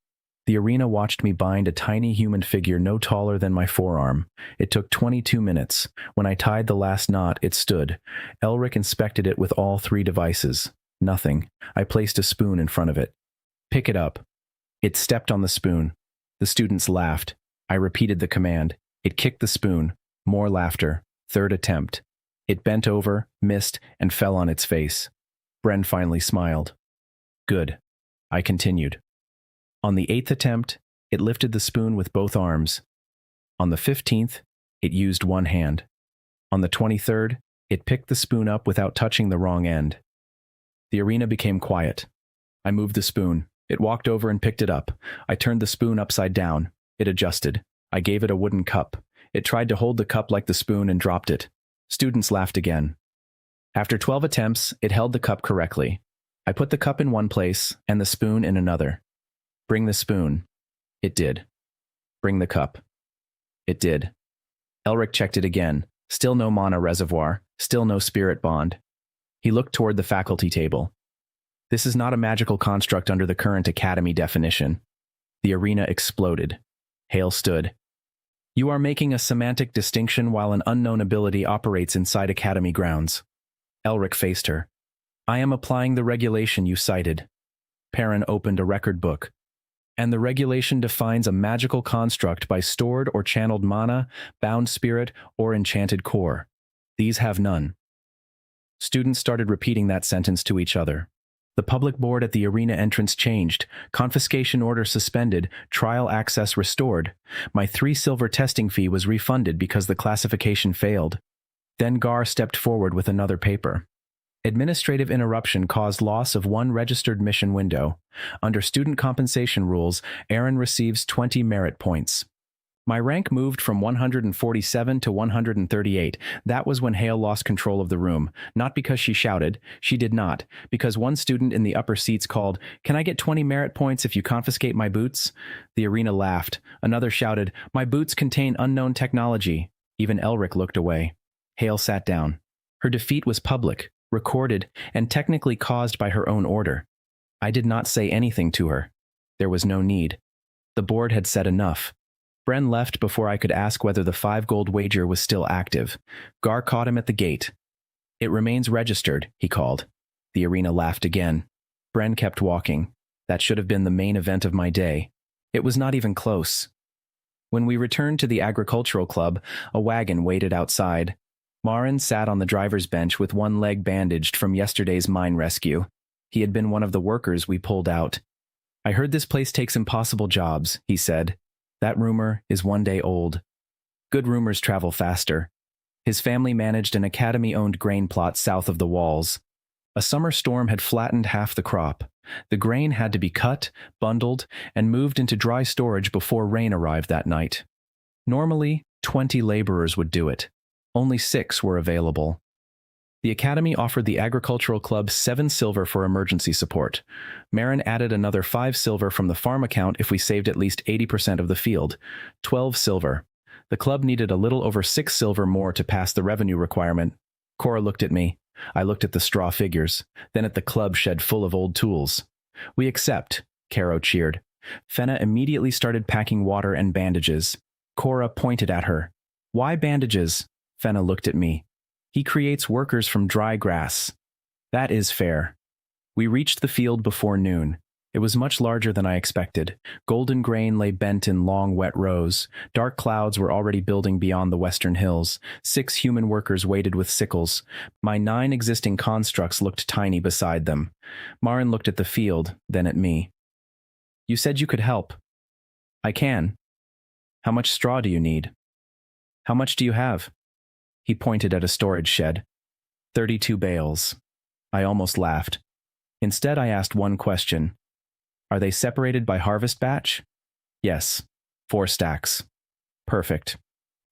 The arena watched me bind a tiny human figure no taller than my forearm. It took 22 minutes. When I tied the last knot, it stood. Elric inspected it with all 3 devices. Nothing. I placed a spoon in front of it. Pick it up. It stepped on the spoon. The students laughed. I repeated the command. It kicked the spoon. More laughter. 3rd attempt. It bent over, missed, and fell on its face. Bren finally smiled. Good. I continued. On the 8th attempt, it lifted the spoon with both arms. On the 15th, it used one hand. On the 23rd, it picked the spoon up without touching the wrong end. The arena became quiet. I moved the spoon. It walked over and picked it up. I turned the spoon upside down. It adjusted. I gave it a wooden cup. It tried to hold the cup like the spoon and dropped it. Students laughed again. After 12 attempts, it held the cup correctly. I put the cup in one place and the spoon in another. Bring the spoon. It did. Bring the cup. It did. Elric checked it again. Still no mana reservoir. Still no spirit bond. He looked toward the faculty table. This is not a magical construct under the current academy definition. The arena exploded. Hale stood. You are making a semantic distinction while an unknown ability operates inside academy grounds. Elric faced her. I am applying the regulation you cited. Perrin opened a record book. And the regulation defines a magical construct by stored or channeled mana, bound spirit, or enchanted core. These have none. Students started repeating that sentence to each other. The public board at the arena entrance changed, confiscation order suspended, trial access restored. My 3 silver testing fee was refunded because the classification failed. Then Gar stepped forward with another paper. Administrative interruption caused loss of 1 registered mission window. Under student compensation rules, Aaron receives 20 merit points. My rank moved from 147 to 138. That was when Hale lost control of the room. Not because she shouted. She did not. Because one student in the upper seats called, "Can I get 20 merit points if you confiscate my boots?" The arena laughed. Another shouted, "My boots contain unknown technology." Even Elric looked away. Hale sat down. Her defeat was public, recorded, and technically caused by her own order. I did not say anything to her. There was no need. The board had said enough. Bren left before I could ask whether the 5 gold wager was still active. Gar caught him at the gate. "It remains registered," he called. The arena laughed again. Bren kept walking. That should have been the main event of my day. It was not even close. When we returned to the agricultural club, a wagon waited outside. Marin sat on the driver's bench with one leg bandaged from yesterday's mine rescue. He had been one of the workers we pulled out. "I heard this place takes impossible jobs," he said. "That rumor is one day old. Good rumors travel faster." His family managed an academy-owned grain plot south of the walls. A summer storm had flattened half the crop. The grain had to be cut, bundled, and moved into dry storage before rain arrived that night. Normally, 20 laborers would do it. Only 6 were available. The academy offered the agricultural club 7 silver for emergency support. Marin added another 5 silver from the farm account if we saved at least 80% of the field. 12 silver. The club needed a little over 6 silver more to pass the revenue requirement. Cora looked at me. I looked at the straw figures, then at the club shed full of old tools. "We accept," Caro cheered. Fenna immediately started packing water and bandages. Cora pointed at her. "Why bandages?" Fenna looked at me. "He creates workers from dry grass." "That is fair." We reached the field before noon. It was much larger than I expected. Golden grain lay bent in long, wet rows. Dark clouds were already building beyond the western hills. 6 human workers waited with sickles. My 9 existing constructs looked tiny beside them. Marin looked at the field, then at me. "You said you could help." "I can." "How much straw do you need?" "How much do you have?" He pointed at a storage shed. 32 bales. I almost laughed. Instead, I asked one question. "Are they separated by harvest batch?" "Yes. 4 stacks." "Perfect."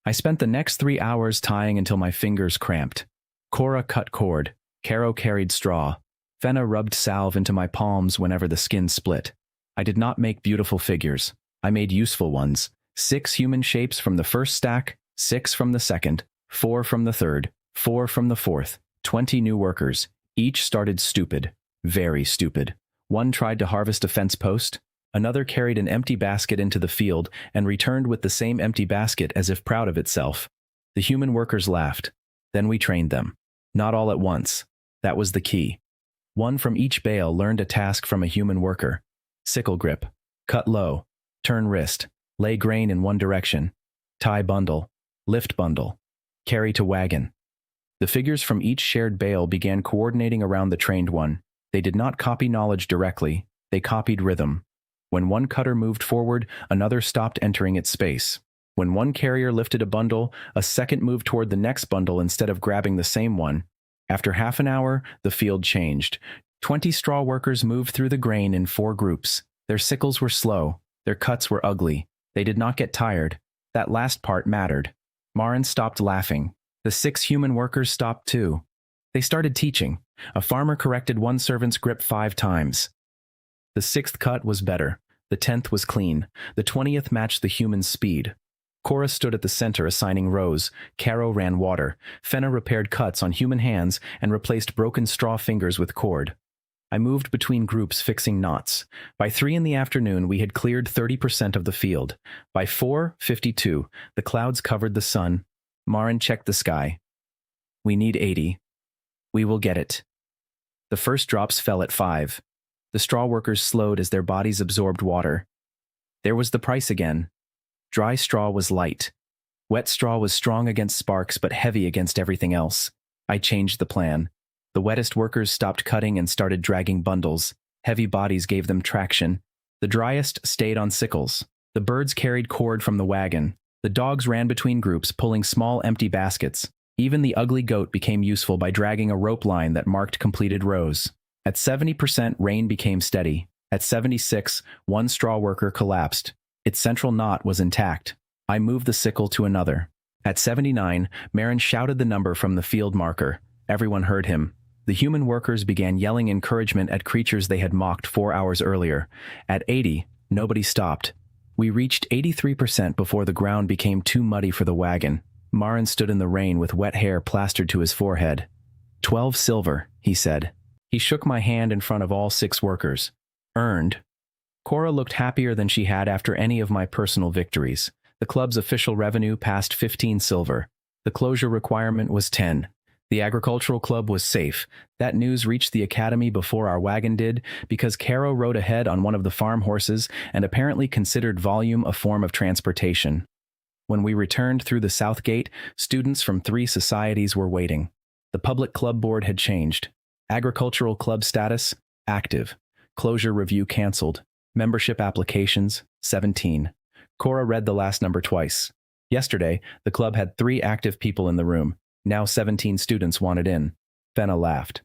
I spent the next 3 hours tying until my fingers cramped. Cora cut cord. Caro carried straw. Fenna rubbed salve into my palms whenever the skin split. I did not make beautiful figures. I made useful ones. 6 human shapes from the first stack 6 from the second, 4 from the third, 4 from the fourth, 20 new workers. Each started stupid, very stupid. One tried to harvest a fence post. Another carried an empty basket into the field and returned with the same empty basket as if proud of itself. The human workers laughed. Then we trained them. Not all at once. That was the key. One from each bale learned a task from a human worker. Sickle grip. Cut low. Turn wrist. Lay grain in one direction. Tie bundle. Lift bundle. Carry to wagon. The figures from each shared bale began coordinating around the trained one. They did not copy knowledge directly. They copied rhythm. When one cutter moved forward, another stopped entering its space. When one carrier lifted a bundle, a second moved toward the next bundle instead of grabbing the same one. After half an hour, the field changed. 20 straw workers moved through the grain in 4 groups. Their sickles were slow. Their cuts were ugly. They did not get tired. That last part mattered. Marin stopped laughing. The 6 human workers stopped too. They started teaching. A farmer corrected one servant's grip 5 times. The 6th cut was better. The 10th was clean. The 20th matched the human's speed. Cora stood at the center assigning rows. Caro ran water. Fenna repaired cuts on human hands and replaced broken straw fingers with cord. I moved between groups fixing knots. By 3 in the afternoon, we had cleared 30% of the field. By 4:52, the clouds covered the sun. Marin checked the sky. We need 80. We will get it. The first drops fell at 5. The straw workers slowed as their bodies absorbed water. There was the price again. Dry straw was light. Wet straw was strong against sparks but heavy against everything else. I changed the plan. The wettest workers stopped cutting and started dragging bundles. Heavy bodies gave them traction. The driest stayed on sickles. The birds carried cord from the wagon. The dogs ran between groups, pulling small empty baskets. Even the ugly goat became useful by dragging a rope line that marked completed rows. At 70%, rain became steady. At 76, one straw worker collapsed. Its central knot was intact. I moved the sickle to another. At 79, Marin shouted the number from the field marker. Everyone heard him. The human workers began yelling encouragement at creatures they had mocked 4 hours earlier. At 80, nobody stopped. We reached 83% before the ground became too muddy for the wagon. Marin stood in the rain with wet hair plastered to his forehead. 12 silver, he said. He shook my hand in front of all 6 workers. Earned. Cora looked happier than she had after any of my personal victories. The club's official revenue passed 15 silver. The closure requirement was 10. The agricultural club was safe. That news reached the academy before our wagon did, because Caro rode ahead on one of the farm horses and apparently considered volume a form of transportation. When we returned through the south gate, students from 3 societies were waiting. The public club board had changed. Agricultural club status, active. Closure review canceled. Membership applications, 17. Cora read the last number twice. Yesterday, the club had 3 active people in the room. Now 17 students wanted in. Fenna laughed.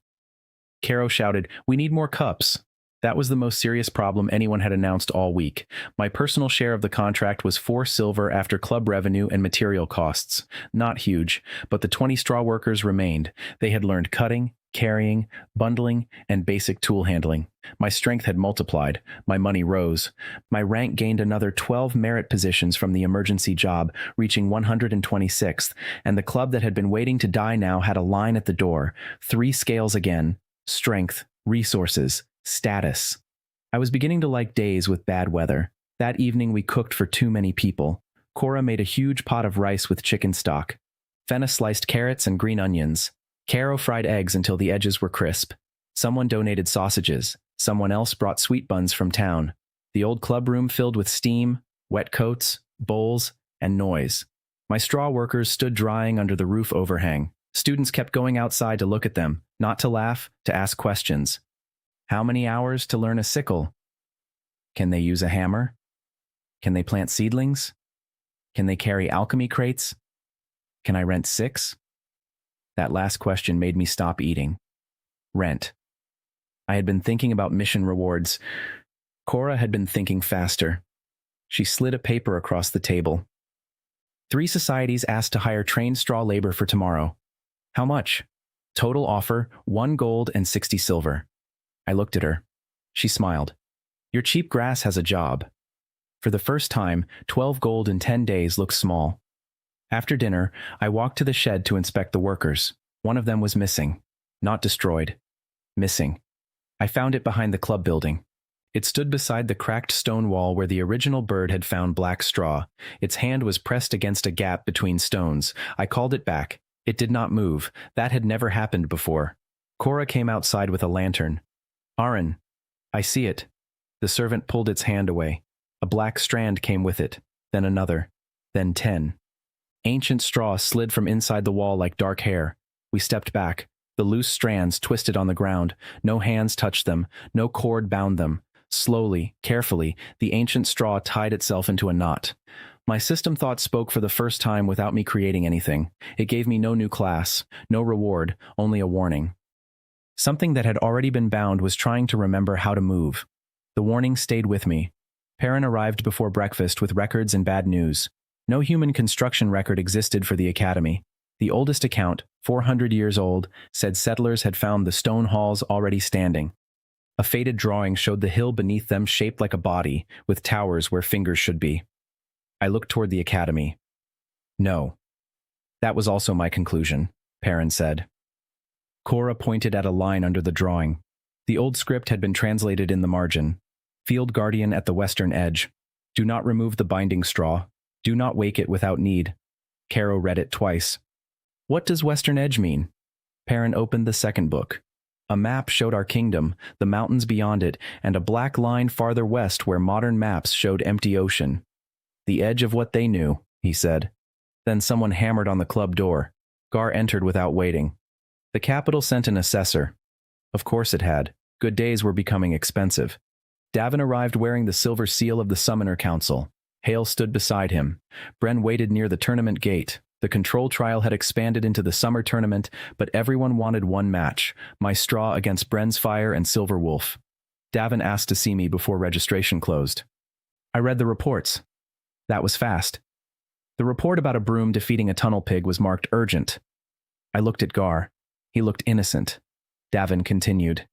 Caro shouted, "We need more cups." That was the most serious problem anyone had announced all week. My personal share of the contract was 4 silver after club revenue and material costs. Not huge, but the 20 straw workers remained. They had learned cutting, carrying, bundling, and basic tool handling. My strength had multiplied. My money rose. My rank gained another 12 merit positions from the emergency job, reaching 126th, and the club that had been waiting to die now had a line at the door. 3 scales again. Strength, resources, status. I was beginning to like days with bad weather. That evening we cooked for too many people. Cora made a huge pot of rice with chicken stock. Fenna sliced carrots and green onions. Caro fried eggs until the edges were crisp. Someone donated sausages. Someone else brought sweet buns from town. The old club room filled with steam, wet coats, bowls, and noise. My straw workers stood drying under the roof overhang. Students kept going outside to look at them, not to laugh, to ask questions. How many hours to learn a sickle? Can they use a hammer? Can they plant seedlings? Can they carry alchemy crates? Can I rent 6? That last question made me stop eating. Rent. I had been thinking about mission rewards. Cora had been thinking faster. She slid a paper across the table. 3 societies asked to hire trained straw labor for tomorrow. How much? Total offer, 1 gold and 60 silver. I looked at her. She smiled. Your cheap grass has a job. For the first time, 12 gold in 10 days looked small. After dinner, I walked to the shed to inspect the workers. One of them was missing. Not destroyed. Missing. I found it behind the club building. It stood beside the cracked stone wall where the original bird had found black straw. Its hand was pressed against a gap between stones. I called it back. It did not move. That had never happened before. Cora came outside with a lantern. "Aaron, I see it." The servant pulled its hand away. A black strand came with it, then another, then 10. Ancient straw slid from inside the wall like dark hair. We stepped back. The loose strands twisted on the ground. No hands touched them. No cord bound them. Slowly, carefully, the ancient straw tied itself into a knot. My system thought spoke for the first time without me creating anything. It gave me no new class, no reward, only a warning. Something that had already been bound was trying to remember how to move. The warning stayed with me. Perrin arrived before breakfast with records and bad news. No human construction record existed for the academy. The oldest account, 400 years old, said settlers had found the stone halls already standing. A faded drawing showed the hill beneath them shaped like a body, with towers where fingers should be. I looked toward the academy. No. That was also my conclusion, Perrin said. Cora pointed at a line under the drawing. The old script had been translated in the margin. Field guardian at the western edge. Do not remove the binding straw. Do not wake it without need. Caro read it twice. What does western edge mean? Perrin opened the second book. A map showed our kingdom, the mountains beyond it, and a black line farther west where modern maps showed empty ocean. The edge of what they knew, he said. Then someone hammered on the club door. Gar entered without waiting. The capital sent an assessor. Of course it had. Good days were becoming expensive. Davin arrived wearing the silver seal of the Summoner Council. Hale stood beside him. Bren waited near the tournament gate. The control trial had expanded into the summer tournament, but everyone wanted one match, my straw against Bren's fire and Silver Wolf. Davin asked to see me before registration closed. I read the reports. That was fast. The report about a broom defeating a tunnel pig was marked urgent. I looked at Gar. He looked innocent. Davin continued.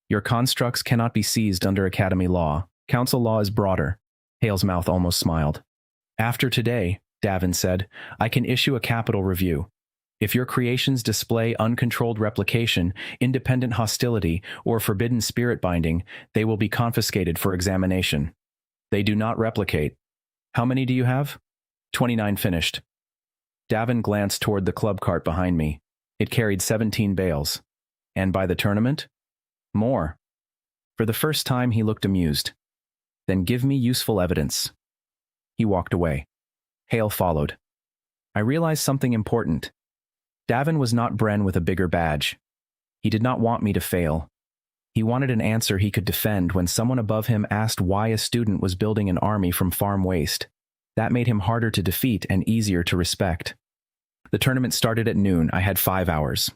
Your constructs cannot be seized under Academy law. Council law is broader. Hale's mouth almost smiled. After today, Davin said, I can issue a capital review. If your creations display uncontrolled replication, independent hostility, or forbidden spirit binding, they will be confiscated for examination. They do not replicate. How many do you have? 29 finished. Davin glanced toward the club cart behind me. It carried 17 bales. And by the tournament? More. For the first time, he looked amused. Then give me useful evidence. He walked away. Hale followed. I realized something important. Davin was not Bren with a bigger badge. He did not want me to fail. He wanted an answer he could defend when someone above him asked why a student was building an army from farm waste. That made him harder to defeat and easier to respect. The tournament started at noon. I had 5 hours.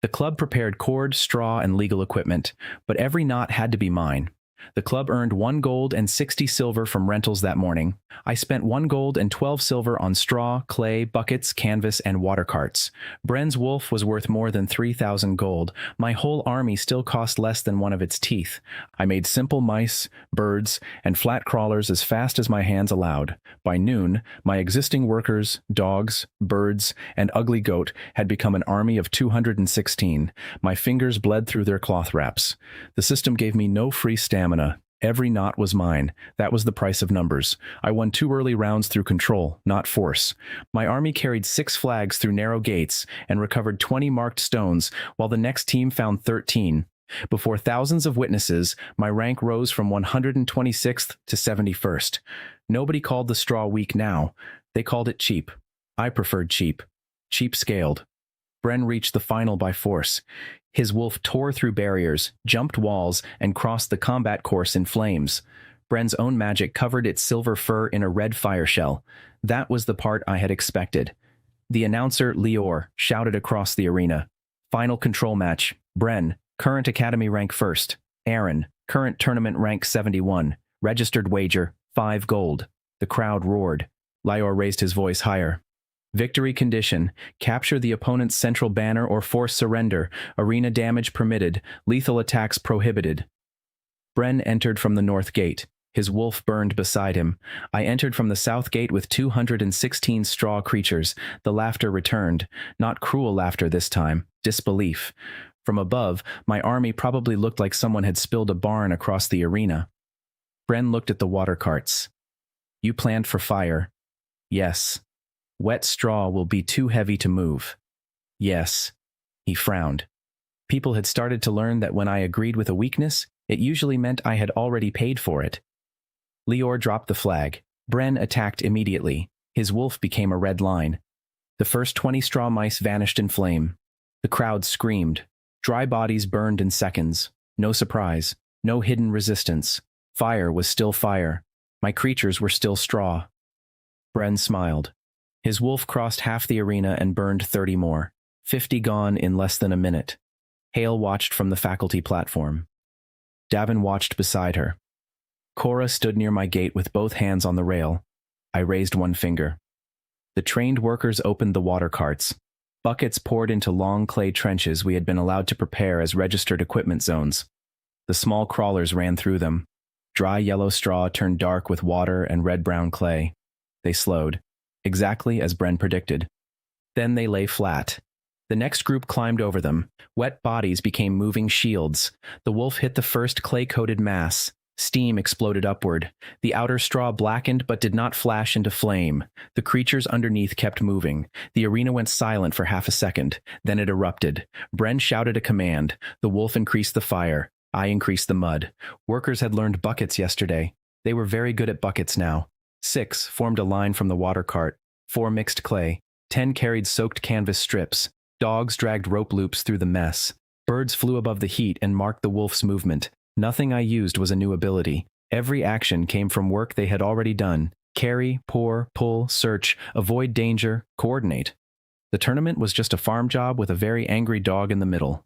The club prepared cord, straw, and legal equipment, but every knot had to be mine. The club earned 1 gold and 60 silver from rentals that morning. I spent 1 gold and 12 silver on straw, clay, buckets, canvas, and water carts. Bren's wolf was worth more than 3,000 gold. My whole army still cost less than one of its teeth. I made simple mice, birds, and flat crawlers as fast as my hands allowed. By noon, my existing workers, dogs, birds, and ugly goat had become an army of 216. My fingers bled through their cloth wraps. The system gave me no free stamina. Every knot was mine. That was the price of numbers. I won 2 early rounds through control, not force. My army carried 6 flags through narrow gates and recovered 20 marked stones, while the next team found 13. Before thousands of witnesses, my rank rose from 126th to 71st. Nobody called the straw weak now. They called it cheap. I preferred cheap. Cheap scaled. Bren reached the final by force. His wolf tore through barriers, jumped walls, and crossed the combat course in flames. Bren's own magic covered its silver fur in a red fire shell. That was the part I had expected. The announcer, Lior, shouted across the arena. Final control match. Bren, current academy rank 1st. Aaron, current tournament rank 71. Registered wager, 5 gold. The crowd roared. Lior raised his voice higher. Victory condition, capture the opponent's central banner or force surrender, arena damage permitted, lethal attacks prohibited. Bren entered from the north gate. His wolf burned beside him. I entered from the south gate with 216 straw creatures. The laughter returned, not cruel laughter this time, disbelief. From above, my army probably looked like someone had spilled a barn across the arena. Bren looked at the water carts. You planned for fire. Yes. Wet straw will be too heavy to move. Yes. He frowned. People had started to learn that when I agreed with a weakness, it usually meant I had already paid for it. Lior dropped the flag. Bren attacked immediately. His wolf became a red line. The first 20 straw mice vanished in flame. The crowd screamed. Dry bodies burned in seconds. No surprise. No hidden resistance. Fire was still fire. My creatures were still straw. Bren smiled. His wolf crossed half the arena and burned 30 more. 50 gone in less than a minute. Hale watched from the faculty platform. Davin watched beside her. Cora stood near my gate with both hands on the rail. I raised one finger. The trained workers opened the water carts. Buckets poured into long clay trenches we had been allowed to prepare as registered equipment zones. The small crawlers ran through them. Dry yellow straw turned dark with water and red-brown clay. They slowed, exactly as Bren predicted. Then they lay flat. The next group climbed over them. Wet bodies became moving shields. The wolf hit the first clay-coated mass. Steam exploded upward. The outer straw blackened but did not flash into flame. The creatures underneath kept moving. The arena went silent for half a second. Then it erupted. Bren shouted a command. The wolf increased the fire. I increased the mud. Workers had learned buckets yesterday. They were very good at buckets now. 6 formed a line from the water cart. 4 mixed clay. 10 carried soaked canvas strips. Dogs dragged rope loops through the mess. Birds flew above the heat and marked the wolf's movement. Nothing I used was a new ability. Every action came from work they had already done. Carry, pour, pull, search, avoid danger, coordinate. The tournament was just a farm job with a very angry dog in the middle.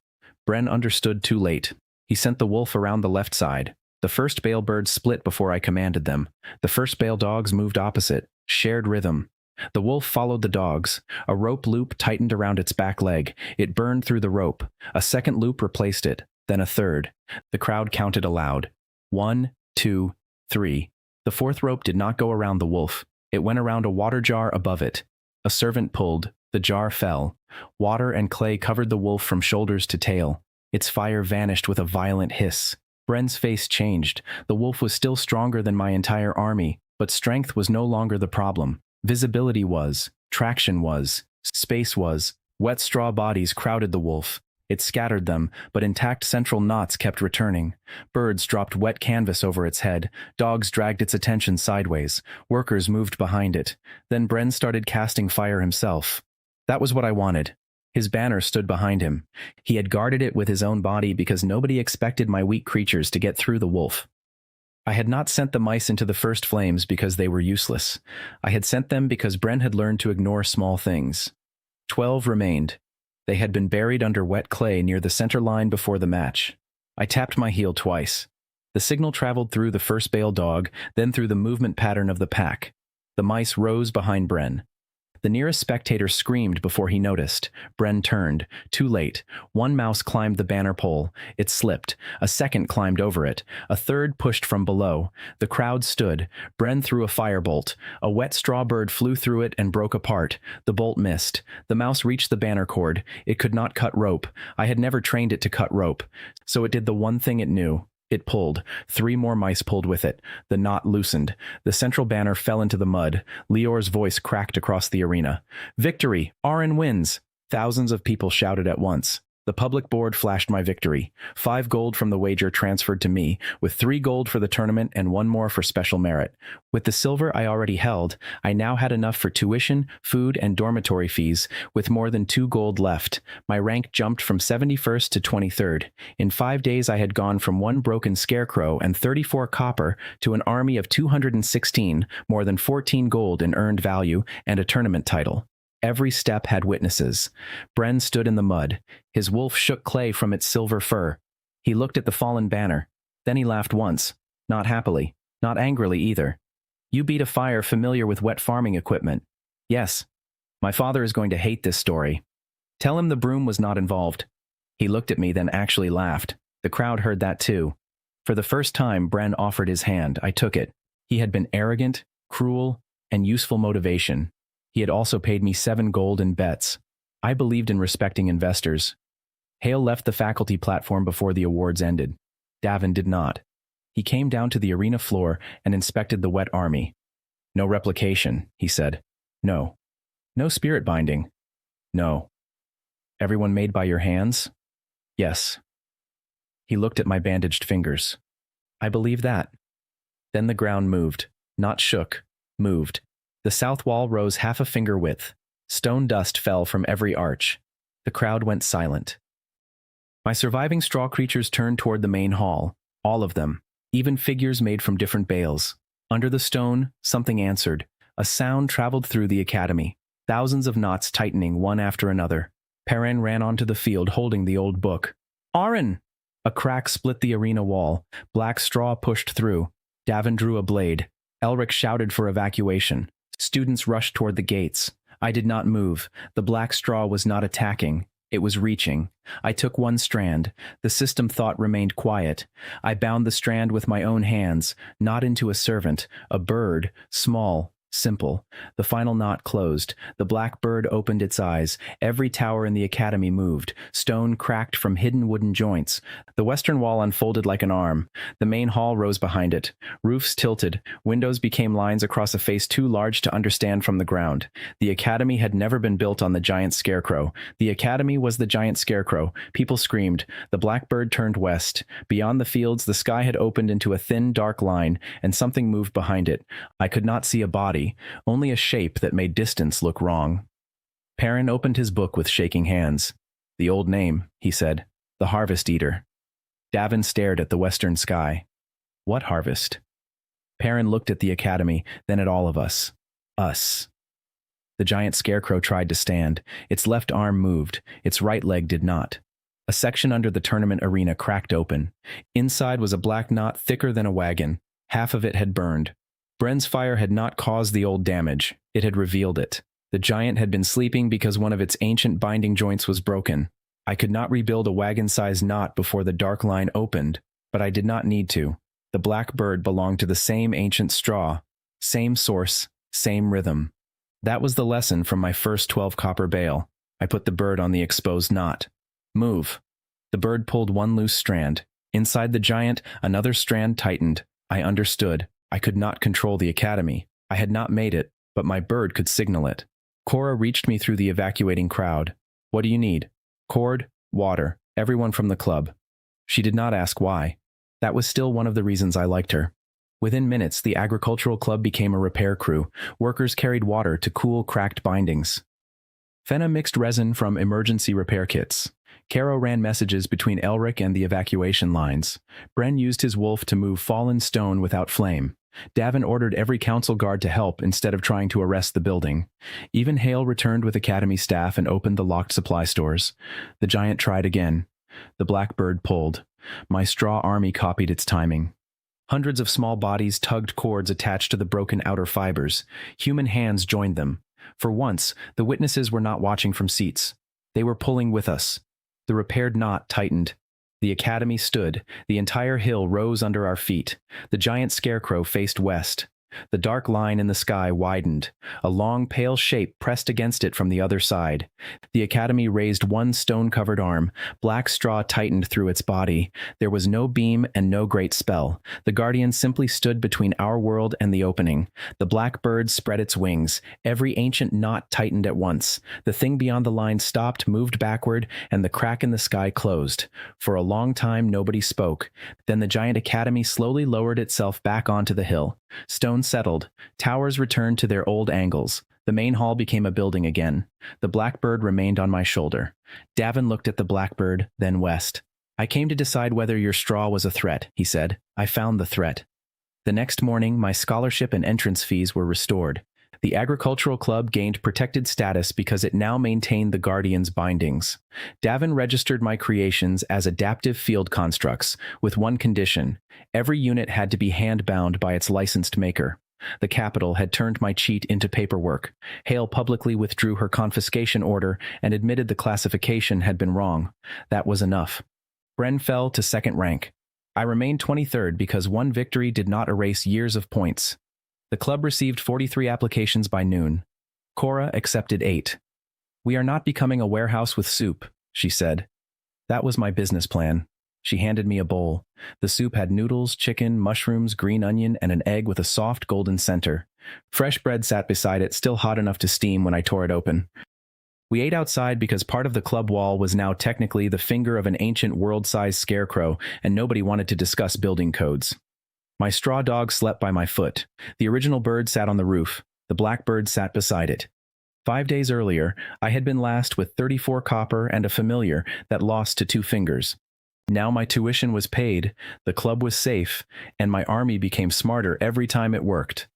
Bren understood too late. He sent the wolf around the left side. The first bale birds split before I commanded them. The first bale dogs moved opposite, shared rhythm. The wolf followed the dogs. A rope loop tightened around its back leg. It burned through the rope. A second loop replaced it. Then a third. The crowd counted aloud. 1, 2, 3. The fourth rope did not go around the wolf. It went around a water jar above it. A servant pulled. The jar fell. Water and clay covered the wolf from shoulders to tail. Its fire vanished with a violent hiss. Bren's face changed. The wolf was still stronger than my entire army, but strength was no longer the problem. Visibility was. Traction was. Space was. Wet straw bodies crowded the wolf. It scattered them, but intact central knots kept returning. Birds dropped wet canvas over its head. Dogs dragged its attention sideways. Workers moved behind it. Then Bren started casting fire himself. That was what I wanted. His banner stood behind him. He had guarded it with his own body because nobody expected my weak creatures to get through the wolf. I had not sent the mice into the first flames because they were useless. I had sent them because Bren had learned to ignore small things. 12 remained. They had been buried under wet clay near the center line before the match. I tapped my heel twice. The signal traveled through the first bale dog, then through the movement pattern of the pack. The mice rose behind Bren. The nearest spectator screamed before he noticed. Bren turned. Too late. One mouse climbed the banner pole. It slipped. A second climbed over it. A third pushed from below. The crowd stood. Bren threw a firebolt. A wet straw bird flew through it and broke apart. The bolt missed. The mouse reached the banner cord. It could not cut rope. I had never trained it to cut rope. So it did the one thing it knew. It pulled. 3 more mice pulled with it. The knot loosened. The central banner fell into the mud. Lior's voice cracked across the arena. Victory! Arin wins! Thousands of people shouted at once. The public board flashed my victory. 5 gold from the wager transferred to me, with 3 gold for the tournament and 1 more for special merit. With the silver I already held, I now had enough for tuition, food, and dormitory fees, with more than 2 gold left. My rank jumped from 71st to 23rd. In 5 days I had gone from 1 broken Scarecrow and 34 copper to an army of 216, more than 14 gold in earned value, and a tournament title. Every step had witnesses. Bren stood in the mud. His wolf shook clay from its silver fur. He looked at the fallen banner. Then he laughed once. Not happily. Not angrily either. You beat a fire familiar with wet farming equipment. Yes. My father is going to hate this story. Tell him the broom was not involved. He looked at me, then actually laughed. The crowd heard that too. For the first time, Bren offered his hand. I took it. He had been arrogant, cruel, and useful motivation. He had also paid me 7 gold in bets. I believed in respecting investors. Hale left the faculty platform before the awards ended. Davin did not. He came down to the arena floor and inspected the wet army. No replication, he said. No. No spirit binding. No. Everyone made by your hands? Yes. He looked at my bandaged fingers. I believe that. Then the ground moved, not shook, moved. The south wall rose half a finger width. Stone dust fell from every arch. The crowd went silent. My surviving straw creatures turned toward the main hall, all of them, even figures made from different bales. Under the stone, something answered. A sound traveled through the academy, thousands of knots tightening one after another. Perrin ran onto the field holding the old book. Arin! A crack split the arena wall. Black straw pushed through. Davin drew a blade. Elric shouted for evacuation. Students rushed toward the gates. I did not move. The black straw was not attacking. It was reaching. I took one strand. The system thought remained quiet. I bound the strand with my own hands, not into a servant, a bird, small, simple. The final knot closed. The black bird opened its eyes. Every tower in the academy moved. Stone cracked from hidden wooden joints. The western wall unfolded like an arm. The main hall rose behind it. Roofs tilted. Windows became lines across a face too large to understand from the ground. The academy had never been built on the giant Scarecrow. The academy was the giant Scarecrow. People screamed. The black bird turned west. Beyond the fields, the sky had opened into a thin, dark line, and something moved behind it. I could not see a body, only a shape that made distance look wrong. Perrin opened his book with shaking hands. The old name, he said. The Harvest Eater. Davin stared at the western sky. What harvest? Perrin looked at the academy, then at all of us. Us. The giant Scarecrow tried to stand. Its left arm moved. Its right leg did not. A section under the tournament arena cracked open. Inside was a black knot thicker than a wagon. Half of it had burned. Bren's fire had not caused the old damage. It had revealed it. The giant had been sleeping because one of its ancient binding joints was broken. I could not rebuild a wagon-sized knot before the dark line opened, but I did not need to. The black bird belonged to the same ancient straw, same source, same rhythm. That was the lesson from my first 12 copper bale. I put the bird on the exposed knot. Move. The bird pulled one loose strand. Inside the giant, another strand tightened. I understood. I could not control the academy. I had not made it, but my bird could signal it. Cora reached me through the evacuating crowd. What do you need? Cord, water, everyone from the club. She did not ask why. That was still one of the reasons I liked her. Within minutes, the agricultural club became a repair crew. Workers carried water to cool cracked bindings. Fenna mixed resin from emergency repair kits. Caro ran messages between Elric and the evacuation lines. Bren used his wolf to move fallen stone without flame. Davin ordered every council guard to help instead of trying to arrest the building. Even Hale returned with academy staff and opened the locked supply stores. The giant tried again. The black bird pulled. My straw army copied its timing. Hundreds of small bodies tugged cords attached to the broken outer fibers. Human hands joined them. For once, the witnesses were not watching from seats. They were pulling with us. The repaired knot tightened. The academy stood. The entire hill rose under our feet. The giant Scarecrow faced west. The dark line in the sky widened. A long, pale shape pressed against it from the other side. The academy raised one stone-covered arm. Black straw tightened through its body. There was no beam and no great spell. The guardian simply stood between our world and the opening. The black bird spread its wings. Every ancient knot tightened at once. The thing beyond the line stopped, moved backward, and the crack in the sky closed. For a long time, nobody spoke. Then the giant academy slowly lowered itself back onto the hill. Stone settled. Towers returned to their old angles. The main hall became a building again. The blackbird remained on my shoulder. Davin looked at the blackbird, then west. I came to decide whether your straw was a threat, he said. I found the threat. The next morning, my scholarship and entrance fees were restored. The agricultural club gained protected status because it now maintained the Guardian's bindings. Davin registered my creations as adaptive field constructs, with one condition. Every unit had to be hand-bound by its licensed maker. The capital had turned my cheat into paperwork. Hale publicly withdrew her confiscation order and admitted the classification had been wrong. That was enough. Bren fell to second rank. I remained 23rd because one victory did not erase years of points. The club received 43 applications by noon. Cora accepted 8. "We are not becoming a warehouse with soup," she said. That was my business plan. She handed me a bowl. The soup had noodles, chicken, mushrooms, green onion, and an egg with a soft golden center. Fresh bread sat beside it, still hot enough to steam when I tore it open. We ate outside because part of the club wall was now technically the finger of an ancient world-sized scarecrow, and nobody wanted to discuss building codes. My straw dog slept by my foot. The original bird sat on the roof. The blackbird sat beside it. 5 days earlier, I had been last with 34 copper and a familiar that lost to 2 fingers. Now my tuition was paid, the club was safe, and my army became smarter every time it worked.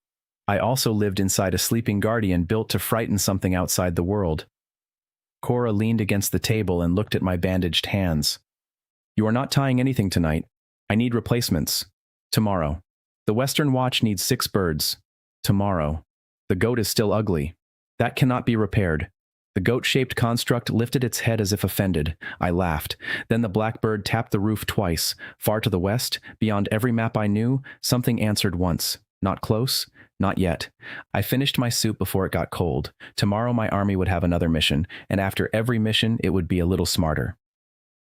I also lived inside a sleeping guardian built to frighten something outside the world. Cora leaned against the table and looked at my bandaged hands. "You are not tying anything tonight. I need replacements. Tomorrow. The Western Watch needs 6 birds. Tomorrow. The goat is still ugly. That cannot be repaired." The goat-shaped construct lifted its head as if offended. I laughed. Then the blackbird tapped the roof twice. Far to the west, beyond every map I knew, something answered once. Not close, not yet. I finished my soup before it got cold. Tomorrow my army would have another mission, and after every mission it would be a little smarter.